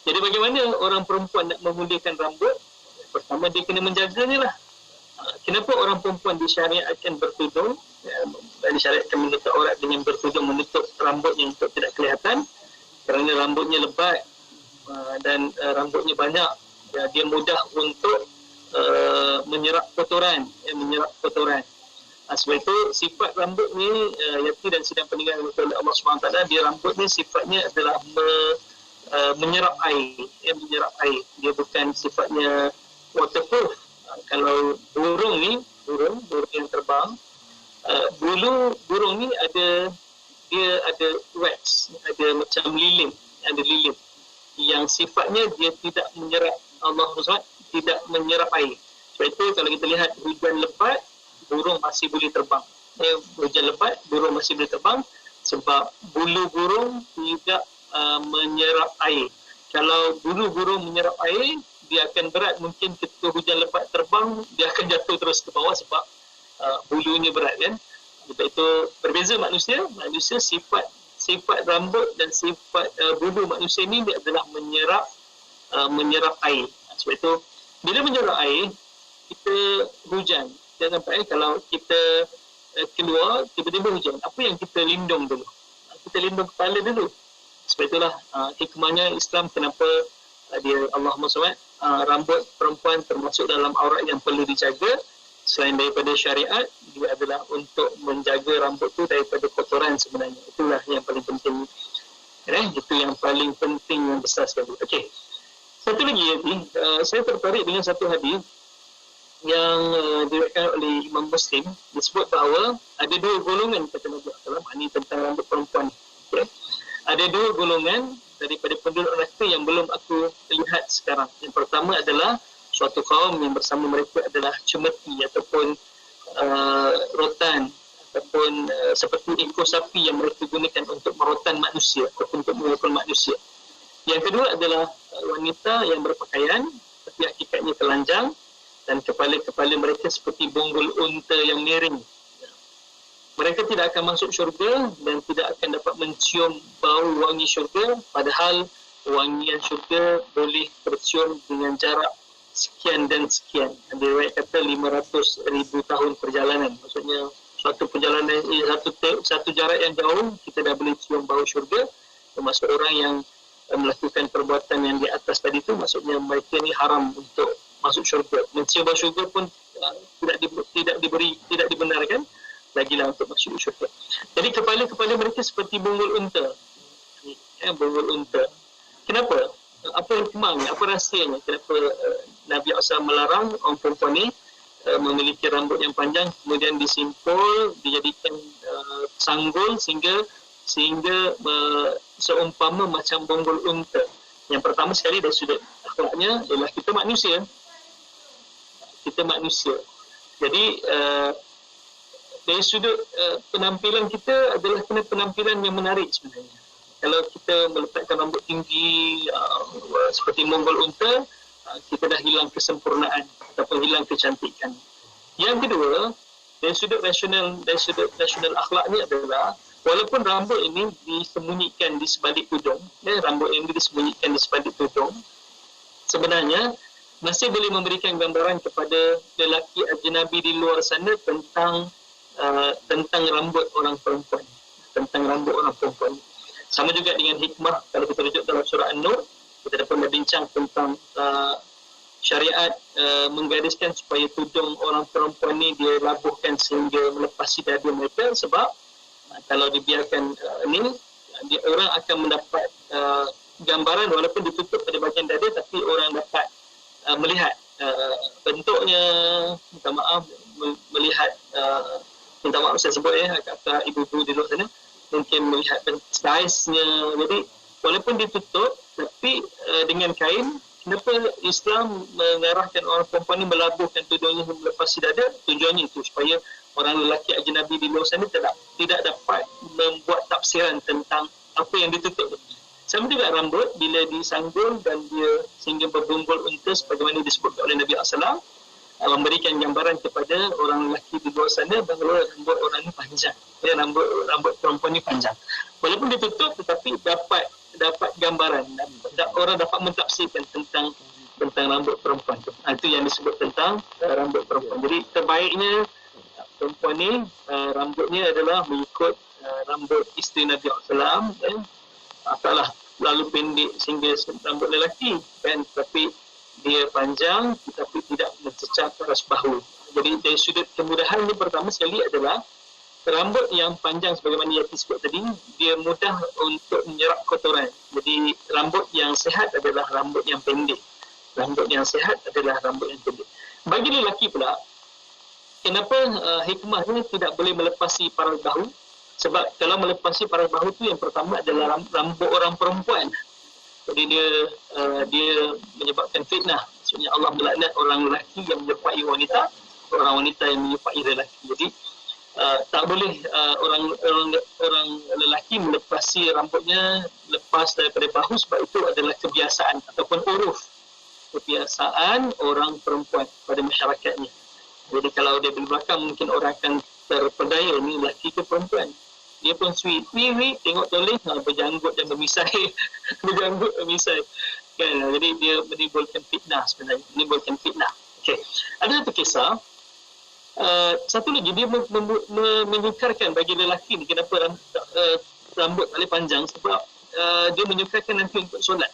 Jadi bagaimana orang perempuan nak memuliakan rambut? Pertama, dia kena menjaganya lah. Kenapa orang perempuan disyariatkan bertudung, disyariatkan menutup aurat dengan bertudung, menutup rambutnya untuk tidak kelihatan? Kerana rambutnya lebat dan rambutnya banyak, dia mudah untuk menyerap kotoran. Sebab itu sifat rambut ni Yati dan sidang pendengar oleh Allah SWT, dia rambut ni sifatnya adalah menyerap air. Dia bukan sifatnya waterproof. Kalau burung yang terbang, bulu burung ni ada wax, ada macam lilin yang sifatnya dia tidak menyerap, Allah SWT tidak menyerap air. Sebab itu kalau kita lihat hujan lebat, burung masih boleh terbang. Hujan lebat, burung masih boleh terbang sebab bulu burung tidak menyerap air. Kalau bulu burung menyerap air, dia akan berat. Mungkin ketika hujan lebat terbang, dia akan jatuh terus ke bawah sebab bulunya berat kan. Sebab itu berbeza manusia sifat rambut dan sifat bulu manusia ni dia adalah menyerap air. Sebab itu bila menyerap air, kita hujan. Jangan sampai kalau kita keluar tiba-tiba hujan, apa yang kita lindung dulu? Kita lindung kepala dulu. Sebab itulah hikmahnya Islam, kenapa dia Allah SWT rambut perempuan termasuk dalam aurat yang perlu dijaga. Selain daripada syariat, dia adalah untuk menjaga rambut tu daripada kotoran sebenarnya. Itulah yang paling penting. Itu yang paling penting, yang besar sekali. Okey. Satu lagi, saya tertarik dengan satu hadis yang diriwayatkan oleh Imam Muslim. Disebut bahawa ada dua golongan, kata Nabi SAW, ini tentang rambut perempuan. Okay. Ada dua golongan daripada penduduk neraka yang belum aku lihat sekarang. Yang pertama adalah suatu kaum yang bersama mereka adalah cemeti ataupun rotan ataupun seperti ekor sapi yang mereka gunakan untuk merotan manusia ataupun untuk memukul manusia. Yang kedua adalah wanita yang berpakaian tapi hakikatnya telanjang dan kepala-kepala mereka seperti bonggol unta yang miring. Mereka tidak akan masuk syurga dan tidak akan dapat mencium bau wangi syurga, padahal wangian syurga boleh tercium dengan jarak sekian dan sekian. Dia kata 500,000 tahun perjalanan. Maksudnya suatu perjalanan, satu jarak yang jauh, kita dah boleh cium bau syurga. Termasuk orang yang melakukan perbuatan yang di atas tadi tu, maksudnya mereka ni haram untuk masuk syurga. Mencium bau syurga pun tidak dibenarkan, lagilah untuk masuk syurga. Jadi kepala-kepala mereka seperti bonggol unta. Bonggol unta. Kenapa? Apa hikmahnya? Apa rahsianya? Kenapa Nabi SAW melarang orang perempuan ni memiliki rambut yang panjang, kemudian disimpul, dijadikan sanggul sehingga seumpama macam bonggol unta. Yang pertama sekali dari sudut akhlaknya ialah kita manusia. Jadi dari sudut penampilan kita adalah kena penampilan yang menarik sebenarnya. Kalau kita meletakkan rambut tinggi seperti bonggol unta, kita dah hilang kesempurnaan ataupun hilang kecantikan. Yang kedua, dari sudut rasional akhlaknya adalah walaupun rambut ini disembunyikan di sebalik tudung, sebenarnya masih boleh memberikan gambaran kepada lelaki ajnabi di luar sana tentang rambut orang perempuan. Sama juga dengan hikmah, kalau kita rujuk dalam surah An-Nur, kita dapat berbincang tentang syariat menggariskan supaya tudung orang perempuan ni dia labuhkan sehingga melepasi dada mereka, sebab kalau dibiarkan orang akan mendapat gambaran walaupun ditutup pada bahagian dada, tapi orang dapat melihat bentuknya, minta maaf saya sebut kata ibu-ibu di luar sana, mungkin melihat saiz-nya. Jadi walaupun ditutup tapi dengan kain, kenapa Islam mengarahkan orang perempuan ni melabuhkan tudungnya melepasi dada? Tujuannya itu supaya orang lelaki ajnabi di luar sana tidak dapat membuat tafsiran tentang apa yang ditutup. Sama juga rambut bila disanggul dan dia sehingga berbunggul unta sebagaimana disebut oleh Nabi SAW, memberikan gambaran kepada orang lelaki di luar sana bahawa rambut orang ni panjang. Ya, rambut perempuan ni panjang. Walaupun ditutup tetapi dapat gambaran, orang dapat mentafsirkan tentang rambut perempuan tu. Itu yang disebut tentang rambut perempuan. Jadi terbaiknya perempuan ni rambutnya adalah mengikut rambut isteri Nabi SAW, taklah lalu pendek sehingga rambut lelaki kan, tapi dia panjang tetapi tidak mencecah ke atas bahu. Jadi dari sudut kemudahan ni pertama sekali adalah rambut yang panjang sebagaimana yang disebut tadi, dia mudah untuk menyerap kotoran. Jadi rambut yang sihat adalah rambut yang pendek. Rambut yang sihat adalah rambut yang pendek. Bagi lelaki pula, kenapa hikmahnya tidak boleh melepasi paras bahu? Sebab kalau melepasi paras bahu tu yang pertama adalah rambut orang perempuan. Jadi dia menyebabkan fitnah. Maksudnya Allah melaknat orang lelaki yang menyerupai wanita, orang wanita yang menyerupai lelaki. Jadi tak boleh orang lelaki melepasi rambutnya lepas daripada bahu, sebab itu adalah kebiasaan ataupun uruf kebiasaan orang perempuan pada masyarakatnya. Jadi kalau dia di belakang mungkin orang akan terpedaya ni lelaki ke perempuan. Dia pun sweet, tengok toleh berjanggut dan bermisai. Berjanggut bermisai kan. Jadi dia menimbulkan fitnah sebenarnya, menimbulkan fitnah. Okey, ada satu kisah. Satu lagi, dia menyukarkan bagi lelaki ni kenapa rambut paling panjang, sebab dia menyukarkan nanti untuk solat.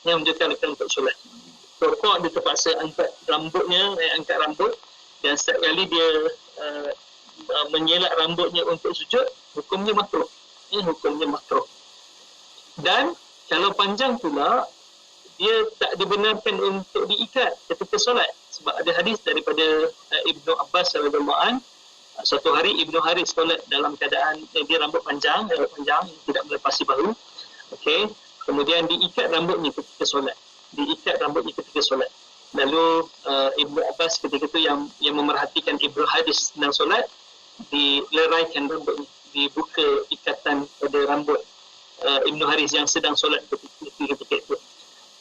Yang menyukarkan untuk solat. Rokok dia terpaksa angkat rambutnya, angkat rambut, dan setiap kali dia menyelak rambutnya untuk sujud, hukumnya makruh. Hukumnya makruh. Dan kalau panjang pula, dia tak dibenarkan untuk diikat ketika solat. Sebab ada hadis daripada Ibnu Abbas radhiyallahu an, suatu hari Ibnu Haris solat dalam keadaan dia rambut panjang, tidak melepasi bahu. Okey, kemudian diikat rambutnya ketika solat. Lalu Ibnu Abbas ketika itu yang memerhatikan Ibnu Haris sedang solat, dileraikan rambutnya, dibuka ikatan pada rambut Ibnu Haris yang sedang solat ketika itu.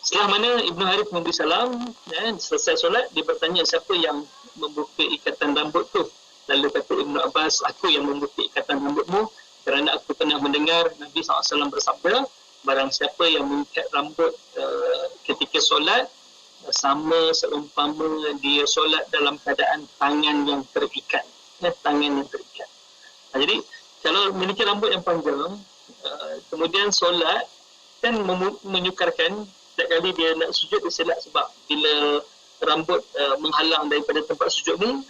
Setelah mana Ibnu Haris memberi salam, selesai solat, dia bertanya siapa yang membuka ikatan rambut tu. Lalu kata Ibnu Abbas, aku yang membuka ikatan rambutmu, kerana aku pernah mendengar Nabi SAW bersabda, barang siapa yang mengikat rambut ketika solat, sama seumpama dia solat dalam keadaan tangan yang terikat. Jadi kalau memiliki rambut yang panjang, kemudian solat, kan menyukarkan setiap kali dia nak sujud dia selak, sebab bila rambut menghalang daripada tempat sujud ni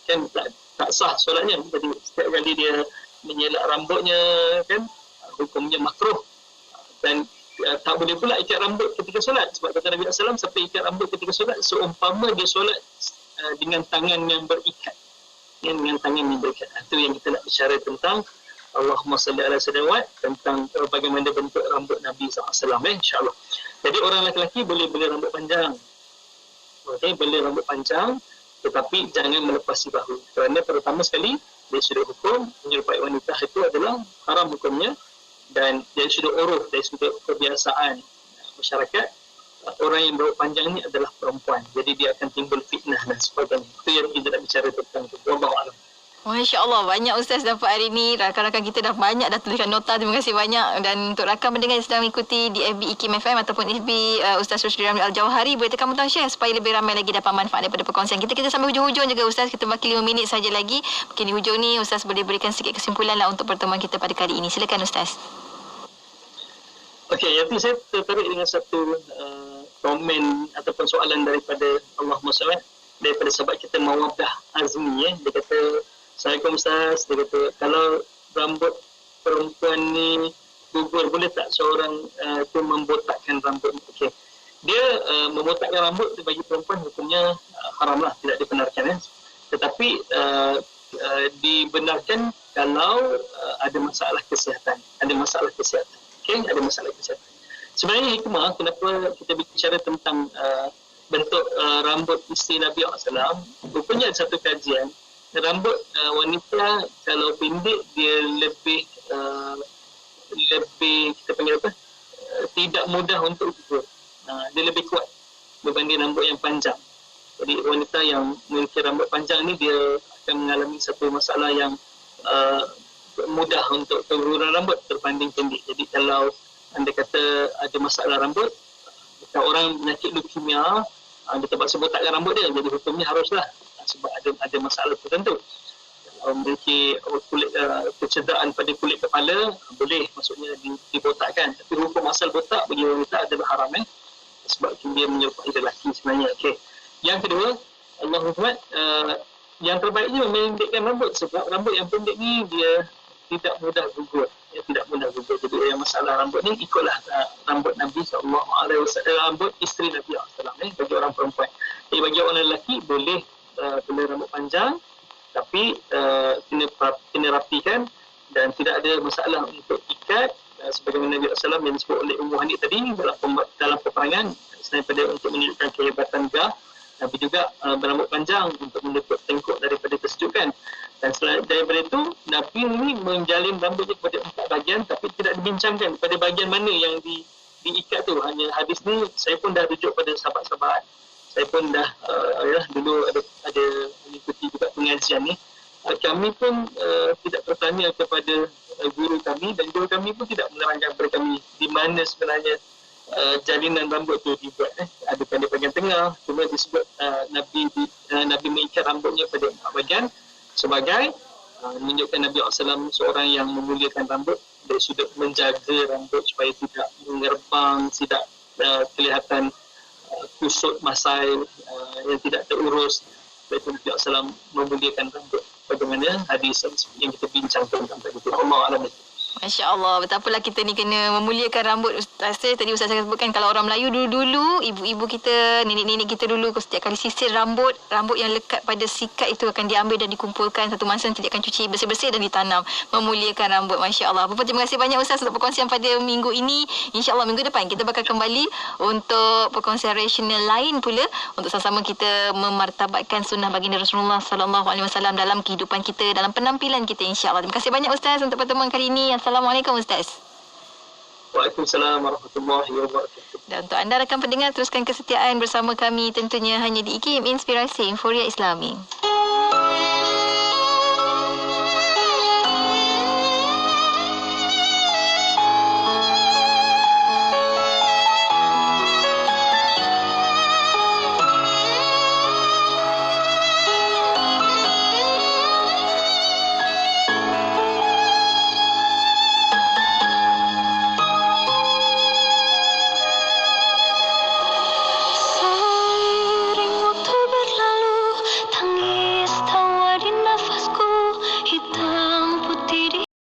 kan tak sah solatnya. Jadi setiap kali dia menyelak rambutnya kan hukumnya makruh. Dan tak boleh pula ikat rambut ketika solat, sebab kata Nabi SAW, siapa ikat rambut ketika solat seumpama dia solat dengan tangan yang berikat. Dengan tangan yang berikat. Itu yang kita nak bicara tentang Allahumma salli ala sayyidina tentang bagaimana bentuk rambut Nabi SAW, insya-Allah. Jadi orang lelaki boleh rambut panjang. Okey, boleh rambut panjang tetapi jangan melepasi bahu. Kerana pertama sekali dari sudut hukum menyerupai wanita itu adalah haram hukumnya, dan dari sudut uruf, dari sudut kebiasaan masyarakat, orang yang berambut panjang ni adalah perempuan. Jadi dia akan timbul fitnah dan sebagainya. Itu yang kita nak bicara tentang itu. Wallahu a'lam. Masya Allah, banyak Ustaz dapat hari ini. Rakan-rakan kita dah banyak dah tuliskan nota. Terima kasih banyak. Dan untuk rakan mendengar yang sedang mengikuti di FB IKIM FM ataupun FB Ustaz Rusdi Ramli Al-Jawhari, boleh tekan butang share supaya lebih ramai lagi dapat manfaat daripada perkongsian kita. Kita sampai hujung-hujung juga Ustaz. Kita baki 5 minit saja lagi. Mungkin di hujung ni Ustaz boleh berikan sedikit kesimpulan lah untuk pertemuan kita pada kali ini. Silakan Ustaz. Okey, yang saya tertarik dengan satu komen ataupun soalan daripada Allahumma salli daripada sahabat kita Mawaddah Azmi. Dia kata, Assalamualaikum Ustaz. Dia kata, kalau rambut perempuan ni gugur, boleh tak seorang tu membotakkan rambut? Okey. Dia membotakkan rambut bagi perempuan hukumnya haram lah, tidak dibenarkan. Tetapi dibenarkan kalau ada masalah kesihatan. Okey, ada masalah kesihatan. Sebenarnya hikmah kenapa kita bicara tentang bentuk rambut isteri Nabi SAW, rupanya ada satu kajian rambut wanita kalau pendek dia lebih kita panggil apa, tidak mudah untuk gugur. Dia lebih kuat berbanding rambut yang panjang. Jadi wanita yang memiliki rambut panjang ni dia akan mengalami satu masalah yang mudah untuk keguguran rambut berbanding pendek. Jadi kalau anda kata ada masalah rambut, kalau orang penyakit leukemia, dia terpaksa botakkan rambut dia, jadi hukumnya haruslah sebab ada masalah tertentu. Kalau memiliki kulit kecederaan pada kulit kepala, boleh maksudnya dibotakkan. Tapi hukum asal botak bagi wanita adalah haram sebab dia menyerupai lelaki sebenarnya. Okey. Yang kedua, Allahu Akbar, yang terbaiknya memendekkan rambut sebab rambut yang pendek ni dia tidak mudah gugur. Jadi yang masalah rambut ni ikutlah rambut Nabi SAW, rambut isteri Nabi SAW bagi orang perempuan. Jadi bagi orang lelaki boleh kena rambut panjang, tapi kena rapikan dan tidak ada masalah untuk ikat sebagaimana Nabi SAW yang disebut oleh Ummu Hani tadi dalam peperangan, selain daripada untuk menunjukkan kehebatan gah, Nabi juga berambut panjang untuk menutup tengkuk daripada kesejukan. Dan selain daripada itu, Nabi ini menjalin rambutnya kepada 4 bahagian, tapi tidak dibincangkan pada bahagian mana yang diikat tu. Hanya hadis ni saya pun dah rujuk pada sahabat-sahabat. Saya pun dah dulu ada mengikuti juga pengajian ni. Kami pun tidak bertanya kepada guru kami, dan guru kami pun tidak menerangkan kepada kami di mana sebenarnya jalinan rambut tu dibuat. Adakah di bahagian tengah, cuma disebut Nabi mengikat rambutnya pada 4 bahagian sebagai menunjukkan Nabi SAW seorang yang memuliakan rambut dari sudut menjaga rambut supaya tidak mengerbang, tidak kelihatan kusut masai yang tidak terurus. Sebab itu Nabi SAW memuliakan rambut. Bagaimana hadis yang kita bincangkan tentang itu. Allah Alam. Masya Allah, betapalah kita ni kena memuliakan rambut. Tadi Ustaz saya sebutkan, kalau orang Melayu dulu-dulu, ibu-ibu kita, nenek-nenek kita dulu, setiap kali sisir rambut yang lekat pada sikat itu akan diambil dan dikumpulkan. Satu masa nanti dia akan cuci bersih-bersih dan ditanam. Memuliakan rambut, Masya Allah. Apa-apa, terima kasih banyak Ustaz untuk perkongsian pada minggu ini. InsyaAllah minggu depan kita bakal kembali untuk perkongsian rasional lain pula, untuk sama-sama kita memartabatkan sunnah baginda Rasulullah SAW dalam kehidupan kita, dalam penampilan kita, insyaAllah. Terima kasih banyak Ustaz untuk pertemuan kali ini. Assalamualaikum Ustaz. Waalaikumsalam warahmatullahi wabarakatuh. Dan untuk anda rakan pendengar, teruskan kesetiaan bersama kami tentunya hanya di IKIM Inspirasi Inforia Islami.